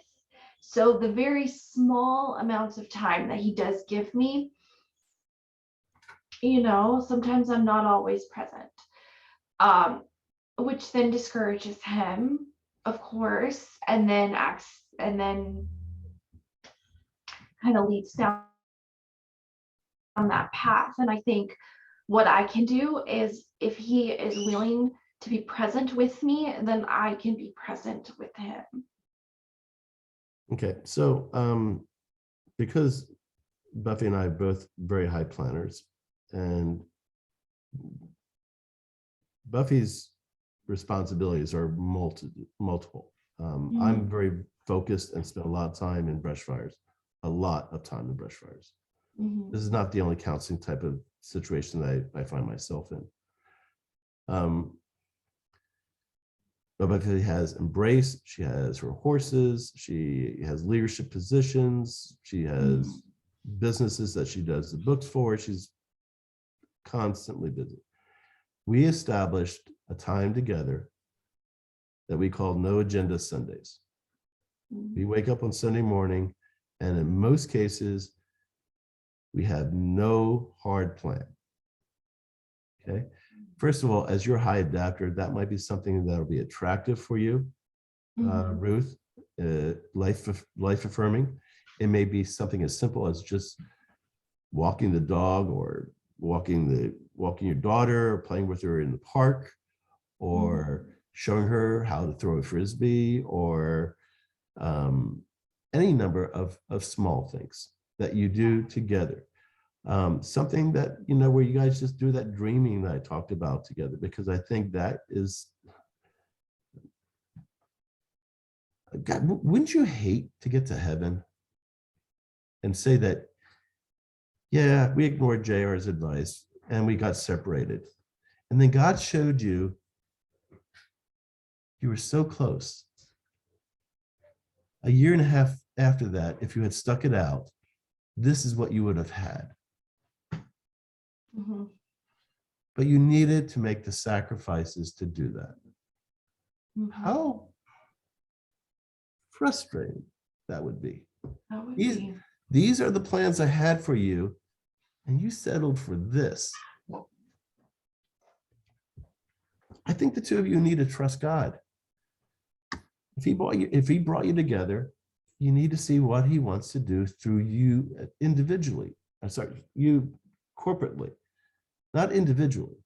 So the very small amounts of time that he does give me, sometimes I'm not always present, which then discourages him, of course, and then kind of leads down that path. And I think what I can do is, if he is willing to be present with me, then I can be present with him. Okay, so because Buffy and I are both very high planners, and Buffy's responsibilities are multiple. I'm very focused and spend a lot of time in brush fires, a lot of time in brush fires. Mhm. This is not the only counseling type of situation that I find myself in. Rebecca has embraced, she has her horses, she has leadership positions, she has businesses that she does the books for, she's constantly busy. We established a time together that we call No Agenda Sundays. We wake up on Sunday morning, and in most cases, we have no hard plan. Okay. First of all, as your high adapter, that might be something that'll be attractive for you, Ruth. Life affirming. It may be something as simple as just walking the dog, or walking your daughter, or playing with her in the park, or showing her how to throw a frisbee, or any number of small things that you do together. Something that, where you guys just do that dreaming that I talked about together, because I think that is, God, wouldn't you hate to get to heaven and say that, yeah, we ignored JR's advice and we got separated. And then God showed you, you were so close. A year and a half after that, if you had stuck it out, this is what you would have had. But you needed to make the sacrifices to do that. How frustrating that would be. That would These, be. these are the plans I had for you, and you settled for this. I think the two of you need to trust God. If he brought you together, you need to see what he wants to do through you individually. I'm sorry, you corporately, not individually.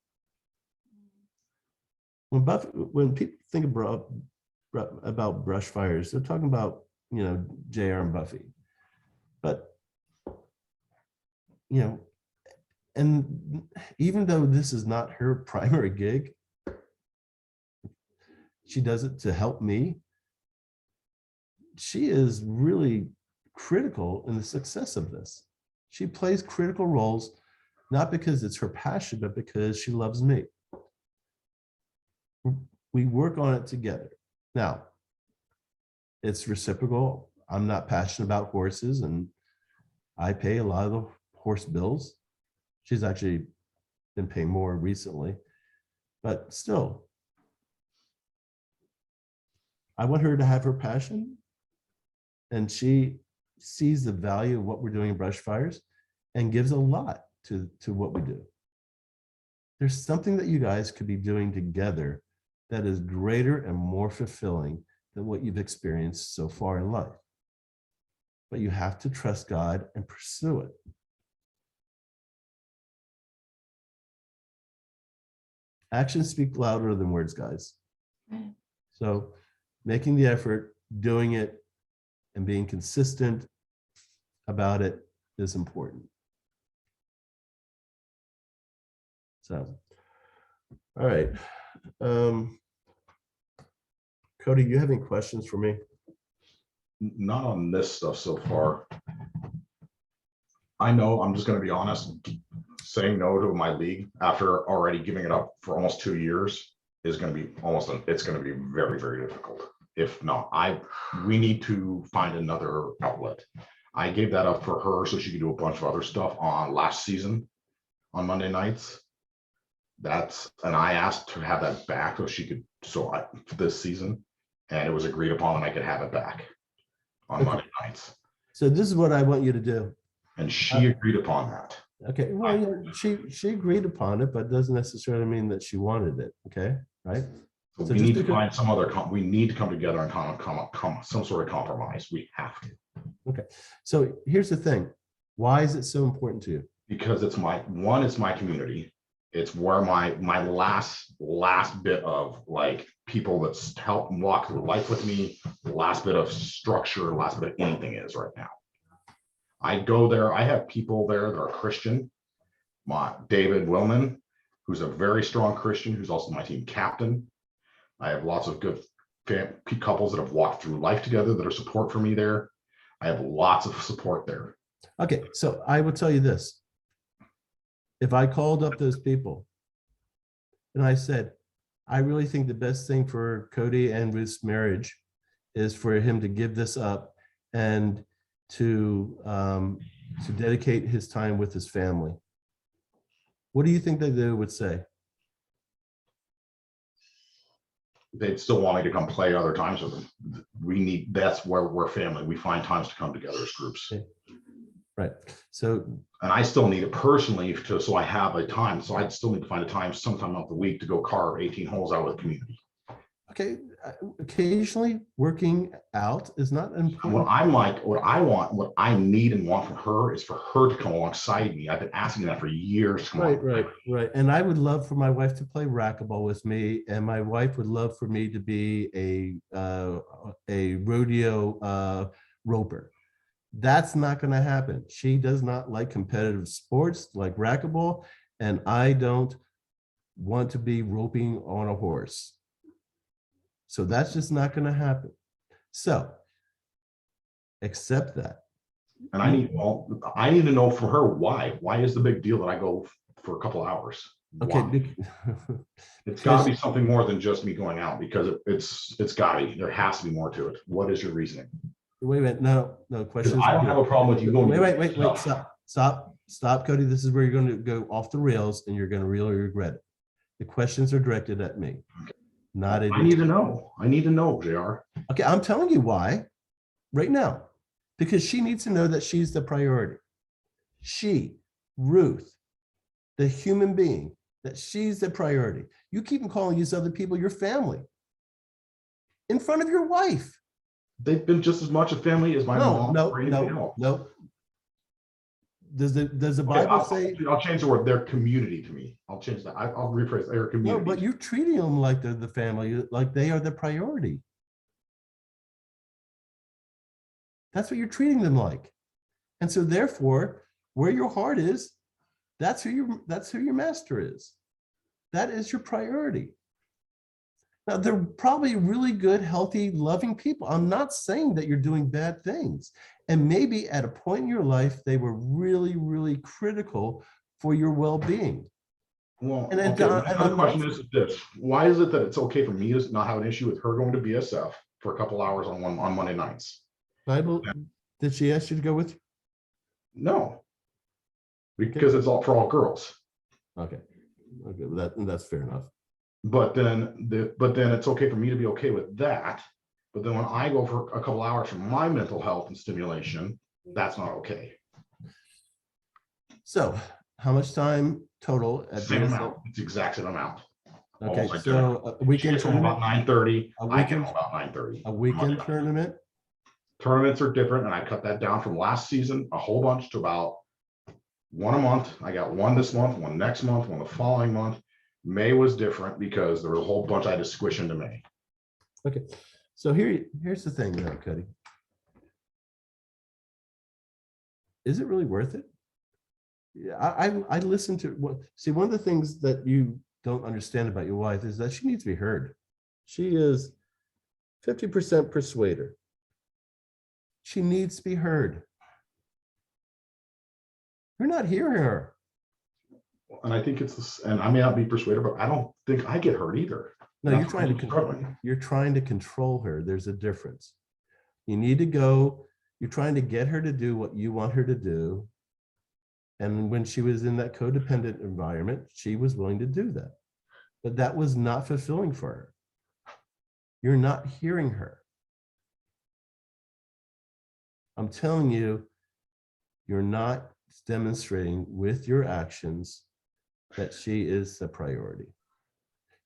When people think about brush fires, they're talking about, JR and Buffy. But, and even though this is not her primary gig, she does it to help me. She is really critical in the success of this. She plays critical roles, not because it's her passion, but because she loves me. We work on it together. Now, it's reciprocal. I'm not passionate about horses, and I pay a lot of the horse bills. She's actually been paying more recently, but still, I want her to have her passion, and she sees the value of what we're doing in brush fires and gives a lot to what we do. There's something that you guys could be doing together that is greater and more fulfilling than what you've experienced so far in life. But you have to trust God and pursue it. Actions speak louder than words, guys. Right. So making the effort, doing it, and being consistent about it is important. So, all right. Cody, you have any questions for me? Not on this stuff so far. I know, I'm just going to be honest, saying no to my league after already giving it up for almost 2 years is going to be it's going to be very, very difficult. If not, we need to find another outlet. I gave that up for her so she could do a bunch of other stuff on last season on Monday nights. And I asked to have that back so she could, for this season, and it was agreed upon that I could have it back on Monday nights. So this is what I want you to do. And she agreed upon that. Okay, well, yeah, she agreed upon it, but doesn't necessarily mean that she wanted it. Okay, right? So So we just need to because- find some other, we need to come together and come some sort of compromise. We have to. Okay, so here's the thing. Why is it so important to you? Because it's my community. It's where my last bit of like people that's helped walk through life with me, the last bit of structure, last bit of anything is right now. I go there, I have people there that are Christian. David Willman, who's a very strong Christian, who's also my team captain. I have lots of good couples that have walked through life together that are support for me there. I have lots of support there. Okay, so I will tell you this. If I called up those people and I said, I really think the best thing for Cody and Ruth's marriage is for him to give this up and to dedicate his time with his family. What do you think that they would say? They'd still want me to come play other times with them. That's where we're family. We find times to come together as groups. Okay. Right. So, and I still need it personally so I have a time. So I'd still need to find a time sometime out the week to go carve 18 holes out with the community. Okay. Occasionally working out is not important. What I'm like, what I want, what I need and want from her is for her to come alongside me. I've been asking that for years. Right. And I would love for my wife to play racquetball with me, and my wife would love for me to be a rodeo roper. That's not going to happen. She does not like competitive sports like racquetball, and I don't want to be roping on a horse. So that's just not going to happen. So accept that. And I need to know from her why. Why is the big deal that I go for a couple hours? Okay. It's got to be something more than just me going out, because it's got to be. There has to be more to it. What is your reasoning? Wait a minute. No questions. I don't have a problem with you going. Wait. Stop, Cody. This is where you're going to go off the rails, and you're going to really regret it. The questions are directed at me. Okay. Not at I need to know. I need to know, JR. Okay, I'm telling you why right now. Because she needs to know that she's the priority. She, Ruth, the human being, that she's the priority. You keep calling these other people your family in front of your wife. They've been just as much a family as my mom. No. Does the Bible say? I'll change the word. Their community to me. I'll change that. I'll rephrase their community. No, but you're treating them like they're the family, like they are the priority. That's what you're treating them like. And so therefore, where your heart is, that's who your master is. That is your priority. Now, they're probably really good, healthy, loving people. I'm not saying that you're doing bad things. And maybe at a point in your life, they were really, really critical for your well-being. Well, and the question is this: why is it that it's okay for me to not have an issue with her going to BSF for a couple hours on Monday nights? Bible, did she ask you to go with you? No, because it's all for all girls. Okay, that's fair enough. But then it's okay for me to be okay with that. But then when I go for a couple hours for my mental health and stimulation, that's not okay. So how much time total? Same amount. It's the exact same amount. Okay, so a weekend tournament about 9:30. I get home about 9:30. A weekend tournament. Tournaments are different, and I cut that down from last season a whole bunch to about one a month. I got one this month, one next month, one the following month. May was different because there was a whole bunch I had to squish into May. Okay, so here's the thing though, Cody. Is it really worth it? Yeah, I listen to what. See, one of the things that you don't understand about your wife is that she needs to be heard. She is 50% persuader. She needs to be heard. You're not hearing her. And I think it's this, and I may not be persuaded, but I don't think I get hurt either. No, you're trying to control her. There's a difference. You need to go, you're trying to get her to do what you want her to do. And when she was in that codependent environment, she was willing to do that. But that was not fulfilling for her. You're not hearing her. I'm telling you, you're not demonstrating with your actions that she is the priority.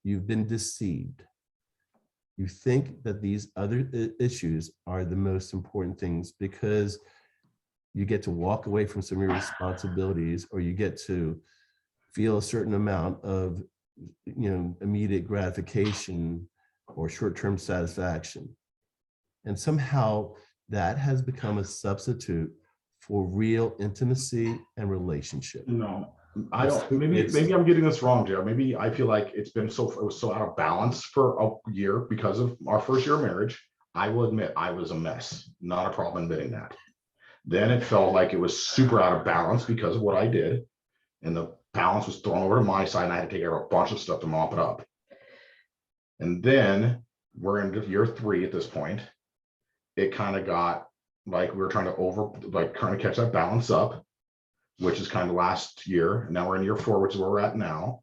You've been deceived. You think that these other issues are the most important things because you get to walk away from some of your responsibilities, or you get to feel a certain amount of, immediate gratification or short-term satisfaction. And somehow that has become a substitute for real intimacy and relationship. No, I don't. Maybe I'm getting this wrong, Joe. Maybe I feel like it was so out of balance for a year because of our first year of marriage. I will admit I was a mess. Not a problem admitting that. Then it felt like it was super out of balance because of what I did. And the balance was thrown over to my side and I had to take care of a bunch of stuff to mop it up. And then we're into year 3 at this point. It kind of got like we were trying to catch that balance up, which is kind of last year. And now we're in year 4, which is where we're at now.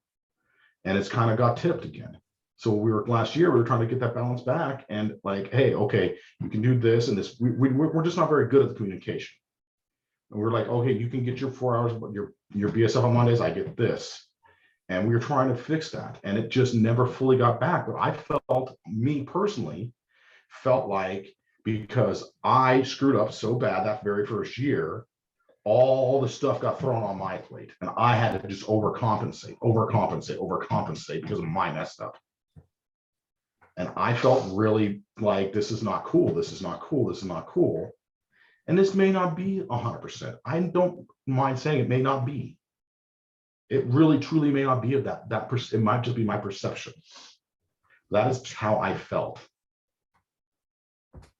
And it's kind of got tipped again. So last year, we were trying to get that balance back and like, hey, okay, you can do this and this. We're just not very good at the communication. And we're like, okay, you can get your 4 hours, but your BSF on Mondays, I get this. And we were trying to fix that. And it just never fully got back. But I me personally, felt like because I screwed up so bad that very first year, all the stuff got thrown on my plate. And I had to just overcompensate because of my messed up. And I felt really like this is not cool. This is not cool. This is not cool. And this may not be 100%. I don't mind saying it may not be. It really, truly may not be of that. It might just be my perception. That is how I felt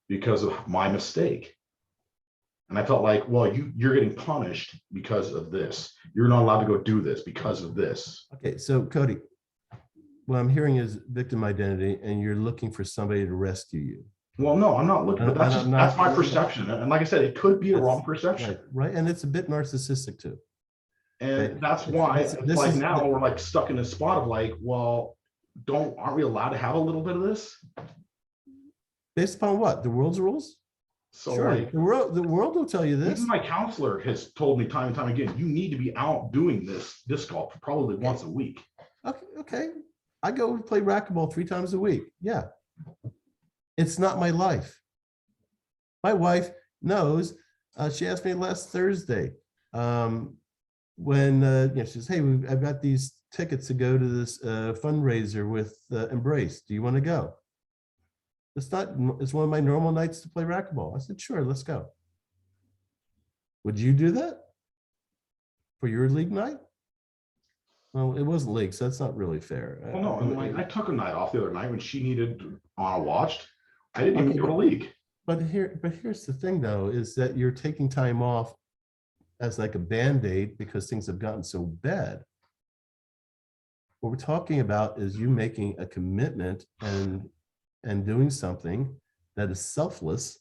because of my mistake. And I felt like, well, you're getting punished because of this. You're not allowed to go do this because of this. Okay, so Cody, what I'm hearing is victim identity, and you're looking for somebody to rescue you. Well, no, I'm not looking, but that's my perception. And like I said, it could be a wrong perception. Right, and it's a bit narcissistic too. And that's why it's like now we're like stuck in a spot of like, well, aren't we allowed to have a little bit of this? Based upon what? The world's rules? So sure, like the world will tell you this. Even my counselor has told me time and time again, you need to be out doing this disc golf probably once a week. Okay. I go play racquetball 3 times a week. Yeah. It's not my life. My wife knows. She asked me last Thursday when she says, hey, I've got these tickets to go to this fundraiser with Embrace. Do you want to go? It's one of my normal nights to play racquetball. I said, sure, let's go. Would you do that for your league night? Well, it wasn't league, so that's not really fair. Well, no, I took a night off the other night when she needed on a watched. I didn't even go to league. But here's the thing, though, is that you're taking time off as like a Band-Aid because things have gotten so bad. What we're talking about is you making a commitment and doing something that is selfless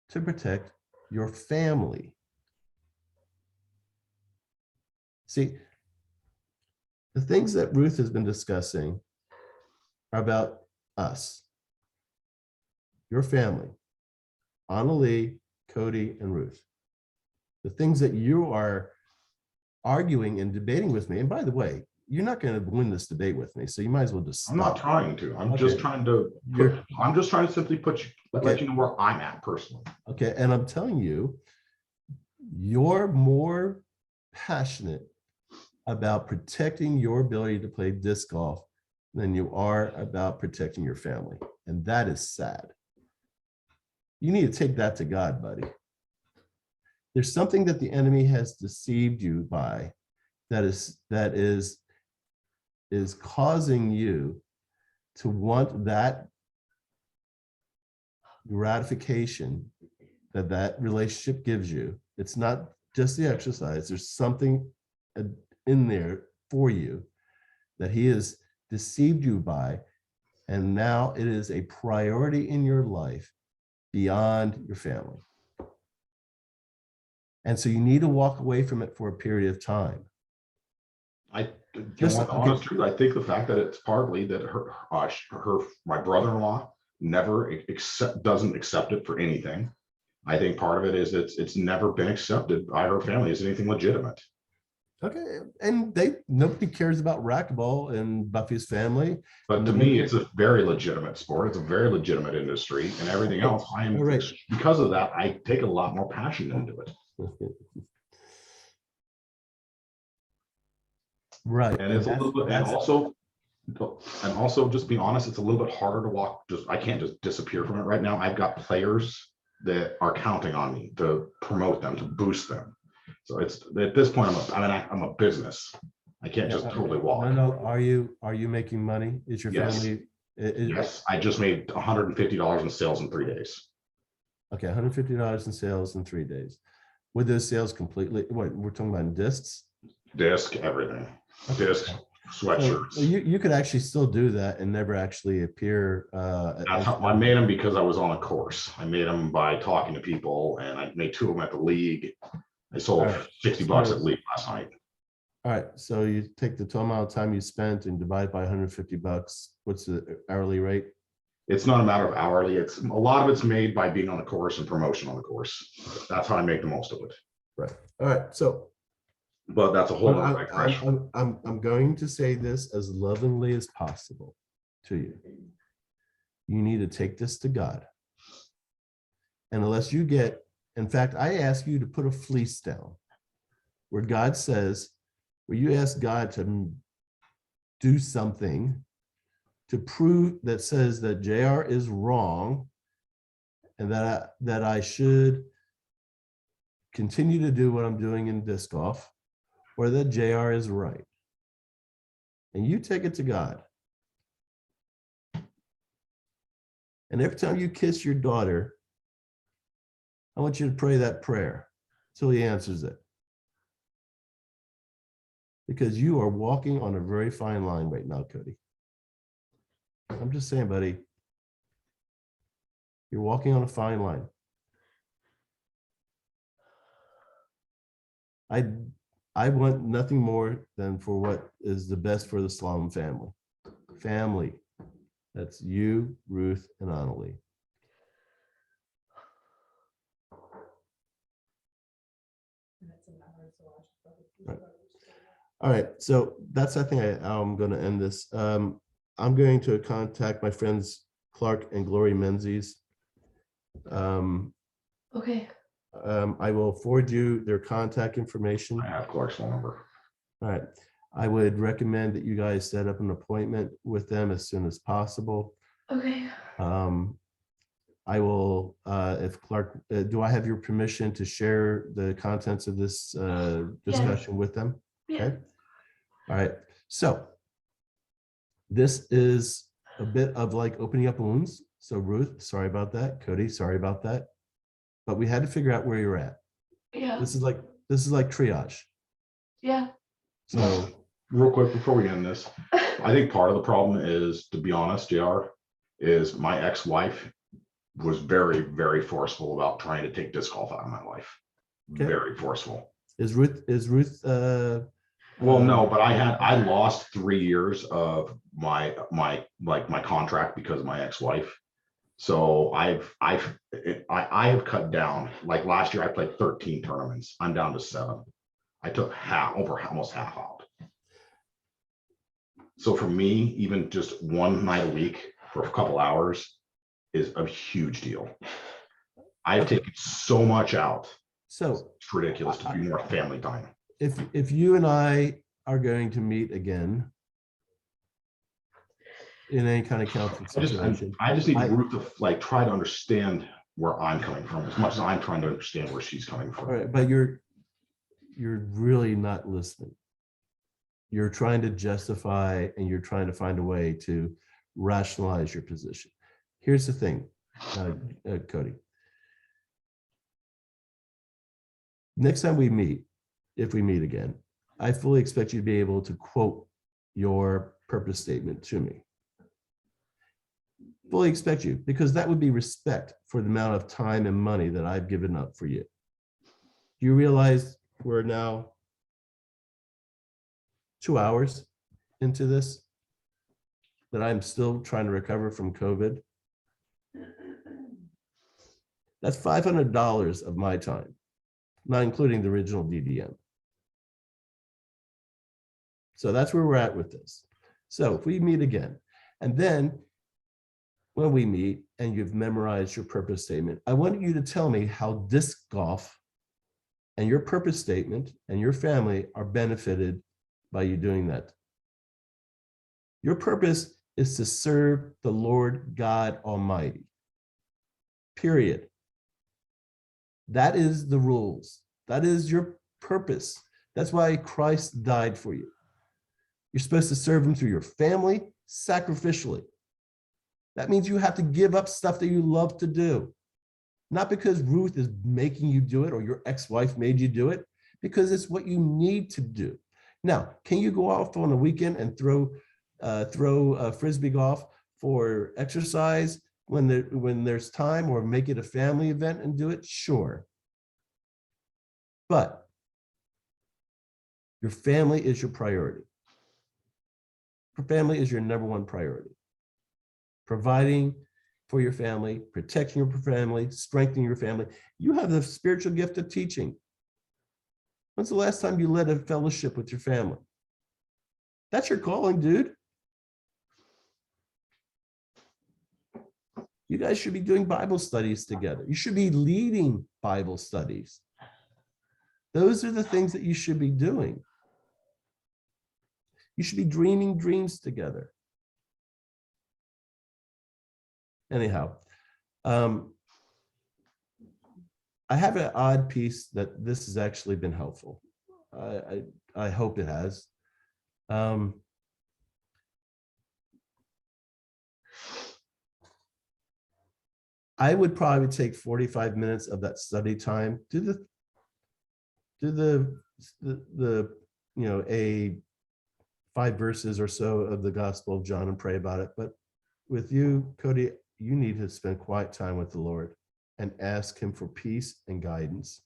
to protect your family. See, the things that Ruth has been discussing are about us, your family, Annalie, Cody, and Ruth. The things that you are arguing and debating with me, and by the way, you're not going to win this debate with me, so you might as well just stop. I'm not trying to. I'm just trying to simply let you know where I'm at personally. Okay, and I'm telling you, you're more passionate about protecting your ability to play disc golf than you are about protecting your family, and that is sad. You need to take that to God, buddy. There's something that the enemy has deceived you by that is causing you to want that gratification that relationship gives you. It's not just the exercise. There's something in there for you that he has deceived you by, and now it is a priority in your life beyond your family. And so you need to walk away from it for a period of time. I honest truth, I think the fact that it's partly that my brother-in-law never doesn't accept it for anything. I think part of it is it's never been accepted by her family as anything legitimate. Okay, and nobody cares about racquetball in Buffy's family. But to me, it's a very legitimate sport. It's a very legitimate industry, and everything else. Because of that, I take a lot more passion into it. Right, and it's a little bit, and also just be honest, it's a little bit harder to walk. I can't just disappear from it right now. I've got players that are counting on me to promote them, to boost them. So it's at this point, I'm a business. I can't just totally walk. No. Are you making money? Is your family? Yes, I just made $150 in sales in 3 days. Okay, $150 in sales in 3 days. With those sales completely, what, we're talking about discs? Disc, everything. Disc, So sweatshirts. you could actually still do that and never actually appear. That's how I made them, because I was on a course. I made them by talking to people, and I made 2 of them at the league. I sold All right. $60 So- at league last night. All right, so you take the total amount of time you spent and divide by $150. What's the hourly rate? It's not a matter of hourly. It's a lot of it's made by being on the course and promotion on the course. That's how I make the most of it. Right. All right, so But that's a whole other digression. I'm going to say this as lovingly as possible to you. You need to take this to God. And unless you get, in fact, I ask you to put a fleece down where God says, where you ask God to do something to prove that says that JR is wrong and that I should continue to do what I'm doing in disc golf, or that JR is right. And you take it to God. And every time you kiss your daughter, I want you to pray that prayer till he answers it. Because you are walking on a very fine line right now, Cody. I'm just saying, buddy, you're walking on a fine line. I want nothing more than for what is the best for the Slalom family. Family. That's you, Ruth, and Annalie. Right. All right, so that's, I think I'm going to end this. I'm going to contact my friends Clark and Glory Menzies. Okay. I will forward you their contact information. I have Clark's phone number. All right. I would recommend that you guys set up an appointment with them as soon as possible. Okay. I will, if Clark, do I have your permission to share the contents of this discussion with them? Yeah. Okay. All right. So this is a bit of like opening up wounds. So Ruth, sorry about that. Cody, sorry about that. But we had to figure out where you're at. Yeah. This is like triage. Yeah. So Real quick before we end this, I think part of the problem is, to be honest, JR, is my ex-wife was very, very forceful about trying to take disc golf out of my life. Okay. Very forceful. is Ruth Well, no, but I lost 3 years of my contract because of my ex-wife. So I've cut down. Like last year, I played 13 tournaments. I'm down to 7. I took almost half out. So for me, even just one night a week for a couple hours is a huge deal. I've taken so much out. so It's ridiculous to be more family time. if you and I are going to meet again in any kind of counseling situation, I just need Ruth to like try to understand where I'm coming from as much as I'm trying to understand where she's coming from. all right, but you're really not listening. You're trying to justify and you're trying to find a way to rationalize your position. Here's the thing, Cody. Next time we meet, if we meet again, I fully expect you to be able to quote your purpose statement to me. Fully expect you, because that would be respect for the amount of time and money that I've given up for you. Do you realize we're now 2 hours into this, that I'm still trying to recover from COVID? That's $500 of my time, not including the original DDM. So that's where we're at with this. So if we meet again, and then when we meet and you've memorized your purpose statement, I want you to tell me how disc golf and your purpose statement and your family are benefited by you doing that. Your purpose is to serve the Lord God Almighty. Period. That is the rules. That is your purpose. That's why Christ died for you. You're supposed to serve him through your family sacrificially. That means you have to give up stuff that you love to do. Not because Ruth is making you do it or your ex-wife made you do it, because it's what you need to do. Now, can you go off on a weekend and throw frisbee golf for exercise when there's time, or make it a family event and do it? Sure. But your family is your priority. Your family is your number one priority. Providing for your family, protecting your family, strengthening your family. You have the spiritual gift of teaching. When's the last time you led a fellowship with your family? That's your calling, dude. You guys should be doing Bible studies together. You should be leading Bible studies. Those are the things that you should be doing. You should be dreaming dreams together. Anyhow, I have an odd piece that this has actually been helpful. I hope it has. I would probably take 45 minutes of that study time. Do the a 5 verses or so of the Gospel of John and pray about it. But with you, Cody, you need to spend quiet time with the Lord and ask him for peace and guidance.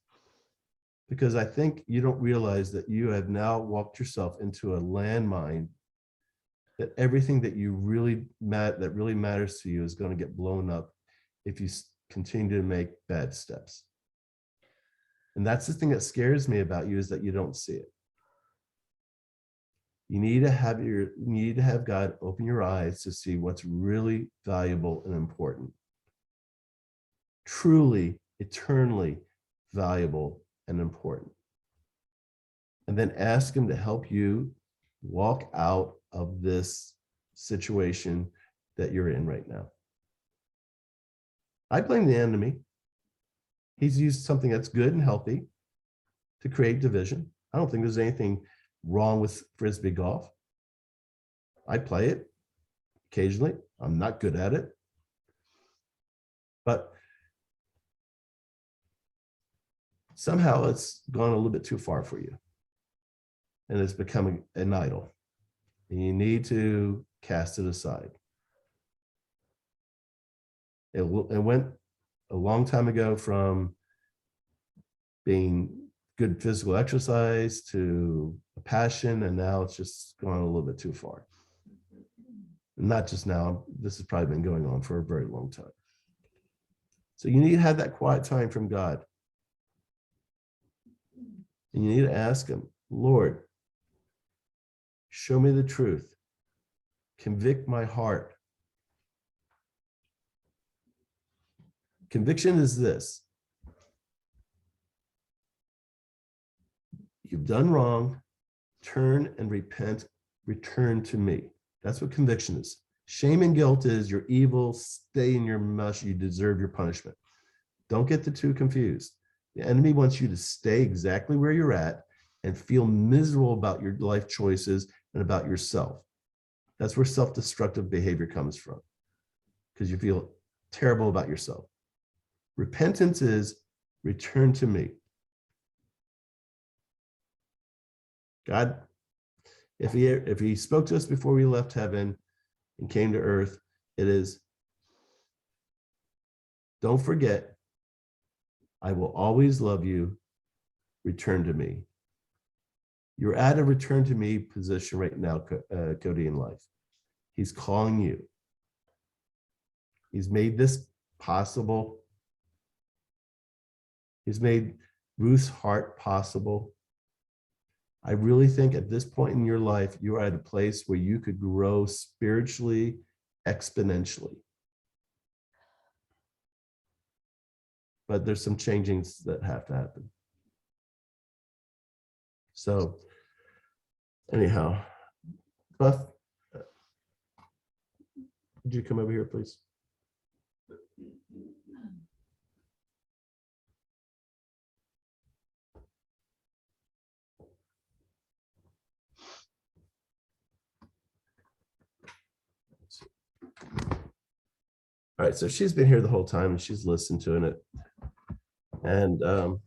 Because I think you don't realize that you have now walked yourself into a landmine, that everything that really matters to you is going to get blown up if you continue to make bad steps. And that's the thing that scares me about you, is that you don't see it. You need to have God open your eyes to see what's really valuable and important. Truly, eternally valuable and important. And then ask him to help you walk out of this situation that you're in right now. I blame the enemy. He's used something that's good and healthy to create division. I don't think there's anything wrong with frisbee golf. I play it occasionally. I'm not good at it. But somehow it's gone a little bit too far for you. And it's becoming an idol. And you need to cast it aside. It went a long time ago from being good physical exercise to a passion, and now it's just gone a little bit too far. Not just now, this has probably been going on for a very long time. So you need to have that quiet time from God. And you need to ask him, Lord, show me the truth. Convict my heart. Conviction is this: you've done wrong, turn and repent, return to me. That's what conviction is. Shame and guilt is you're evil, stay in your mush, you deserve your punishment. Don't get the two confused. The enemy wants you to stay exactly where you're at and feel miserable about your life choices and about yourself. That's where self-destructive behavior comes from, because you feel terrible about yourself. Repentance is return to me. God, if he spoke to us before we left heaven and came to earth, it is, don't forget, I will always love you. Return to me. You're at a return to me position right now, Cody, in life. He's calling you. He's made this possible. He's made Ruth's heart possible. I really think at this point in your life, you're at a place where you could grow spiritually exponentially. But there's some changings that have to happen. So anyhow, Buff, would you come over here, please? All right, so she's been here the whole time and she's listened to it. And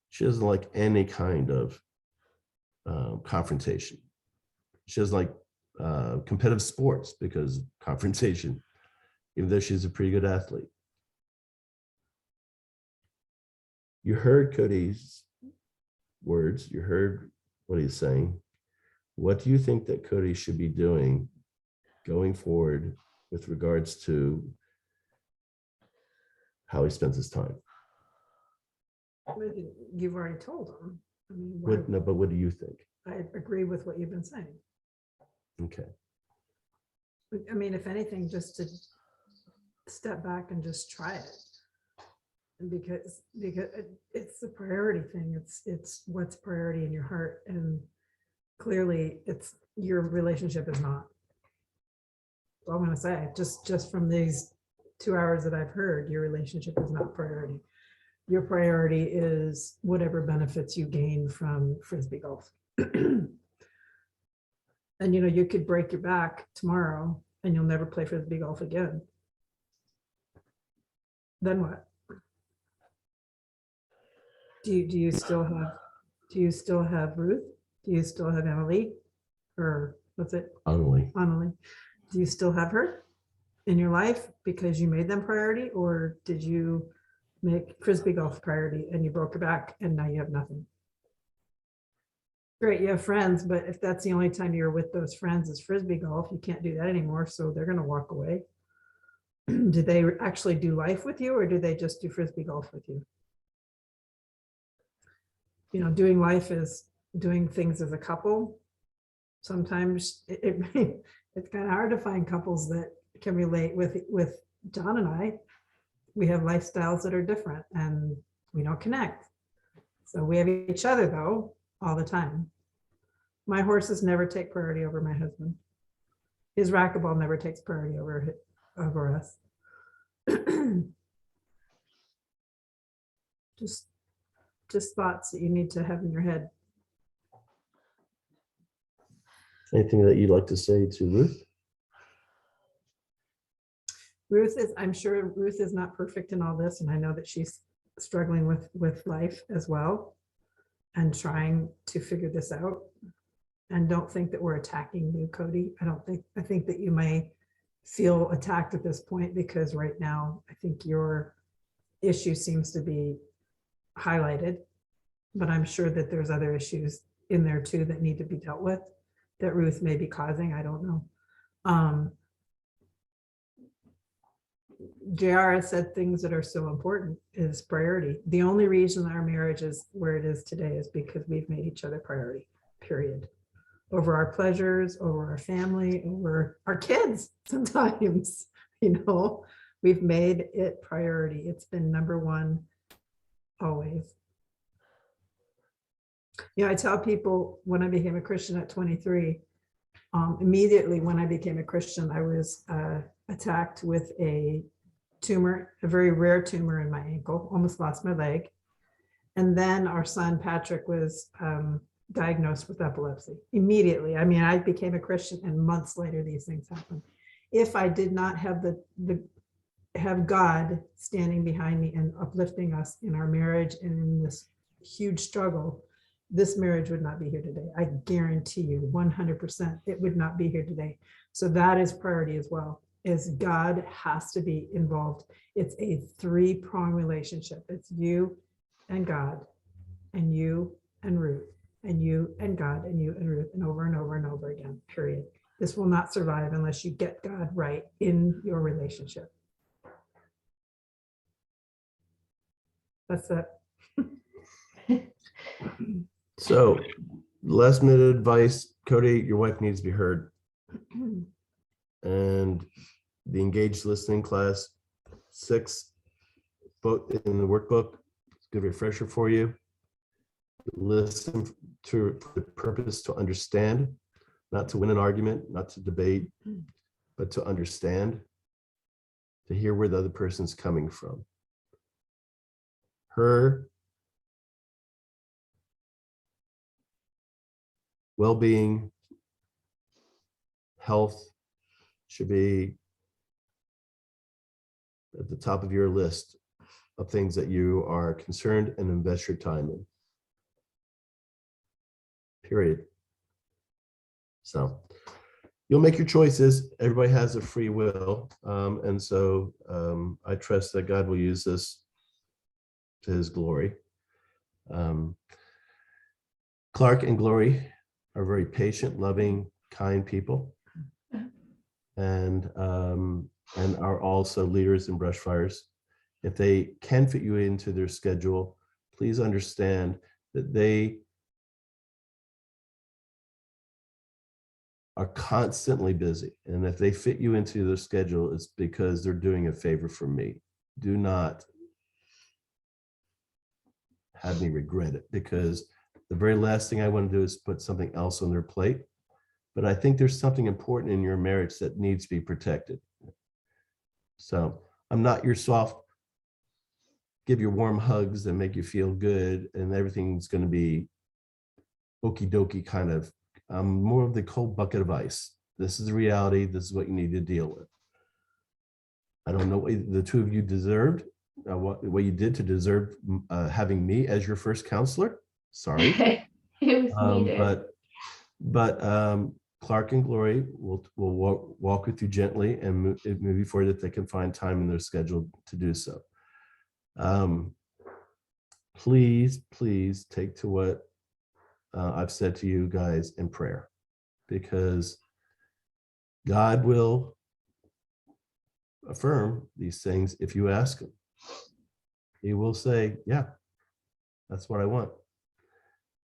she doesn't like any kind of confrontation. She doesn't like competitive sports because confrontation, even though she's a pretty good athlete. You heard Cody's words, you heard what he's saying. What do you think that Cody should be doing going forward with regards to how he spends his time? You've already told him. I mean, No, but what do you think? I agree with what you've been saying. Okay. I mean, if anything, just to step back and just try it. And because it's the priority thing. It's what's priority in your heart. And clearly it's your relationship is not. So I'm gonna say, just from these 2 hours that I've heard, your relationship is not priority. Your priority is whatever benefits you gain from Frisbee golf. And you could break your back tomorrow and you'll never play Frisbee golf again. Then what? Do you still have Ruth? Do you still have Emily? Or what's it? Annalie. Do you still have her in your life because you made them priority, or did you make Frisbee golf priority and you broke your back and now you have nothing? Great, you have friends, but if that's the only time you're with those friends is Frisbee golf, you can't do that anymore, so they're gonna walk away. Do they actually do life with you, or do they just do Frisbee golf with you? Doing life is doing things as a couple. Sometimes it's kind of hard to find couples that can relate with John and I. We have lifestyles that are different and we don't connect. So we have each other though, all the time. My horses never take priority over my husband. His racquetball never takes priority over us. Just thoughts that you need to have in your head. Anything that you'd like to say to Ruth? I'm sure Ruth is not perfect in all this, and I know that she's struggling with life as well and trying to figure this out. And don't think that we're attacking you, Cody. I think that you may feel attacked at this point because right now I think your issue seems to be highlighted, but I'm sure that there's other issues in there too that need to be dealt with that Ruth may be causing. I don't know. JR has said things that are so important is priority. The only reason our marriage is where it is today is because we've made each other priority, period. Over our pleasures, over our family, over our kids sometimes, we've made it priority. It's been number one always. I tell people when I became a Christian at 23, immediately when I became a Christian, I was attacked with a tumor, a very rare tumor in my ankle, almost lost my leg. And then our son, Patrick, was diagnosed with epilepsy immediately. I mean, I became a Christian and months later, these things happened. If I did not have have God standing behind me and uplifting us in our marriage and in this huge struggle, this marriage would not be here today. I guarantee you 100% it would not be here today. So that is priority as well, is God has to be involved. It's a 3-pronged relationship. It's you and God and you and Ruth and you and God and you and Ruth and over and over again, period. This will not survive unless you get God right in your relationship. That's it. So, last minute advice, Cody, your wife needs to be heard. And the engaged listening class 6 book in the workbook, it's a good refresher for you. Listen to the purpose to understand, not to win an argument, not to debate, but to understand, to hear where the other person's coming from. Her well-being, health should be at the top of your list of things that you are concerned and invest your time in. Period. So you'll make your choices. Everybody has a free will. And so I trust that God will use this to his glory. Clark and Glory are very patient, loving, kind people, and are also leaders in brush fires. If they can fit you into their schedule, please understand that they are constantly busy. And if they fit you into their schedule, it's because they're doing a favor for me. Do not have me regret it, because the very last thing I want to do is put something else on their plate. But I think there's something important in your marriage that needs to be protected. So I'm not your soft, give you warm hugs and make you feel good and everything's going to be okie dokie kind of. I'm more of the cold bucket of ice. This is the reality. This is what you need to deal with. I don't know what the two of you deserved, what you did to deserve having me as your first counselor. Sorry. It was needed. But Clark and Glory will walk with you gently and move you forward that they can find time in their schedule to do so. Please take to what I've said to you guys in prayer, because God will affirm these things if you ask him. He will say, yeah, that's what I want.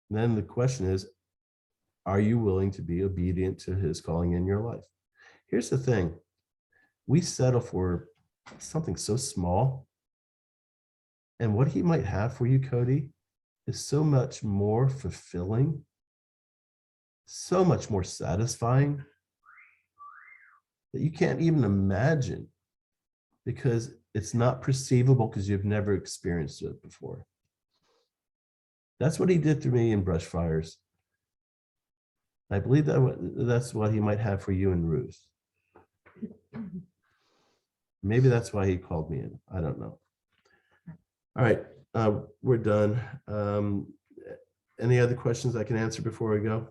And then the question is, are you willing to be obedient to his calling in your life? Here's the thing. We settle for something so small. And what he might have for you, Cody, is so much more fulfilling, so much more satisfying that you can't even imagine, because it's not perceivable because you've never experienced it before. That's what he did to me in brush fires. I believe that's what he might have for you and Ruth. Maybe that's why he called me in. I don't know. All right, we're done. Any other questions I can answer before we go?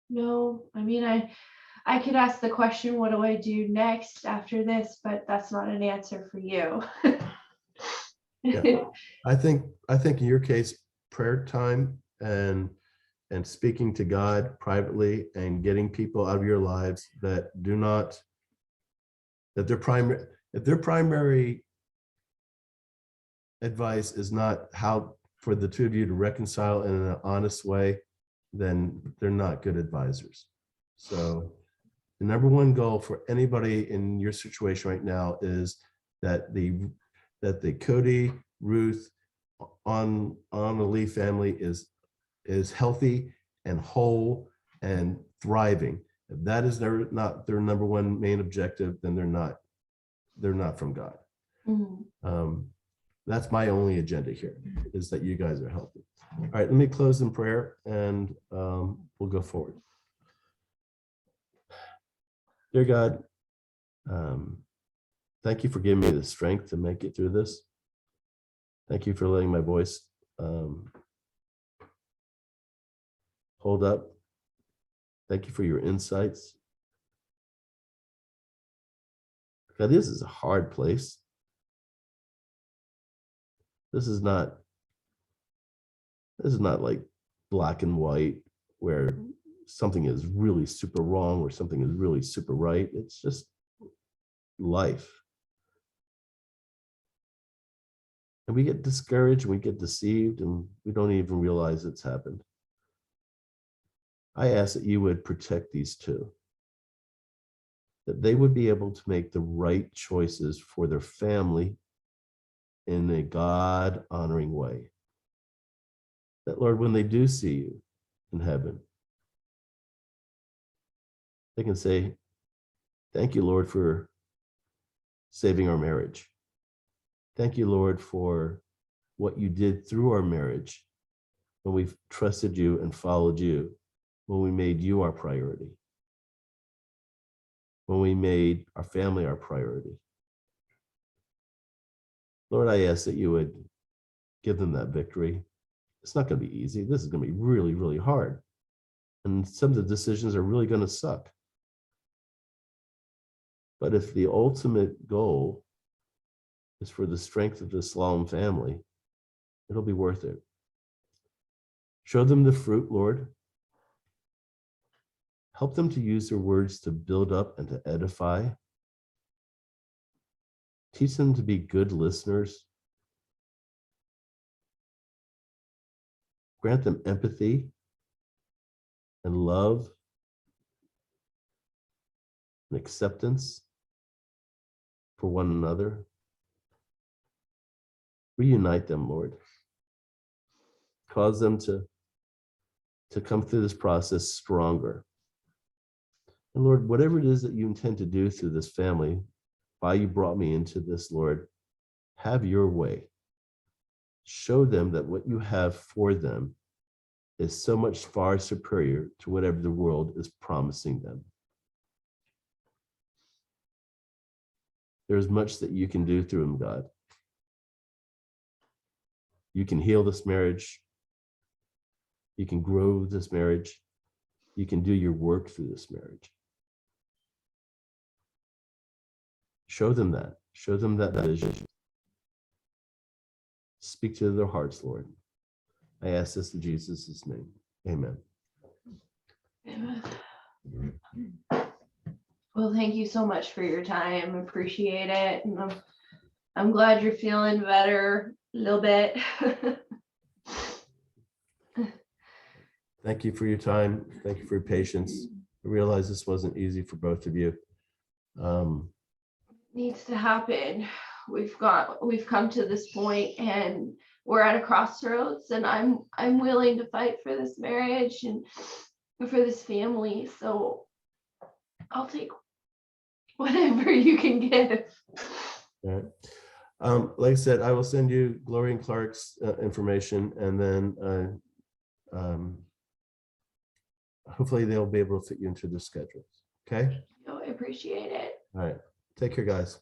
No, I mean, I could ask the question, what do I do next after this? But that's not an answer for you. Yeah. I think in your case, prayer time and speaking to God privately and getting people out of your lives that do not, that their primary advice is not how for the two of you to reconcile in an honest way, then they're not good advisors. So the number one goal for anybody in your situation right now is that the Cody, Ruth, on the Lee family is healthy and whole and thriving. If that is not their number one main objective, then they're not from God. Mm-hmm. That's my only agenda here, is that you guys are healthy. All right, let me close in prayer and we'll go forward. Dear God, thank you for giving me the strength to make it through this. Thank you for letting my voice hold up. Thank you for your insights. God, this is a hard place. This is not like black and white where something is really super wrong or something is really super right. It's just life. And we get discouraged, we get deceived, and we don't even realize it's happened. I ask that you would protect these two, that they would be able to make the right choices for their family in a God-honoring way. That, Lord, when they do see you in heaven, they can say, thank you, Lord, for saving our marriage. Thank you, Lord, for what you did through our marriage when we've trusted you and followed you, when we made you our priority. when we made our family our priority. Lord, I ask that you would give them that victory. It's not going to be easy. This is going to be really, really hard. And some of the decisions are really going to suck. But if the ultimate goal is for the strength of the Slalom family, it'll be worth it. Show them the fruit, Lord. Help them to use their words to build up and to edify. Teach them to be good listeners. Grant them empathy and love and acceptance for one another. Reunite them, Lord. Cause them to come through this process stronger. And Lord, whatever it is that you intend to do through this family, why you brought me into this, Lord, have your way. Show them that what you have for them is so much far superior to whatever the world is promising them. There's much that you can do through them, God. You can heal this marriage. You can grow this marriage. You can do your work through this marriage. Show them that. Show them that vision. Speak to their hearts, Lord. I ask this in Jesus' name. Amen. Amen. Well, thank you so much for your time. Appreciate it. And I'm glad you're feeling better a little bit. Thank you for your time. Thank you for your patience. I realize this wasn't easy for both of you. Needs to happen. We've come to this point and we're at a crossroads, and I'm willing to fight for this marriage and for this family. So I'll take whatever you can give. All right. Like I said, I will send you Gloria and Clark's information, and then hopefully they'll be able to fit you into their schedules. Okay. I appreciate it. All right. Take care, guys.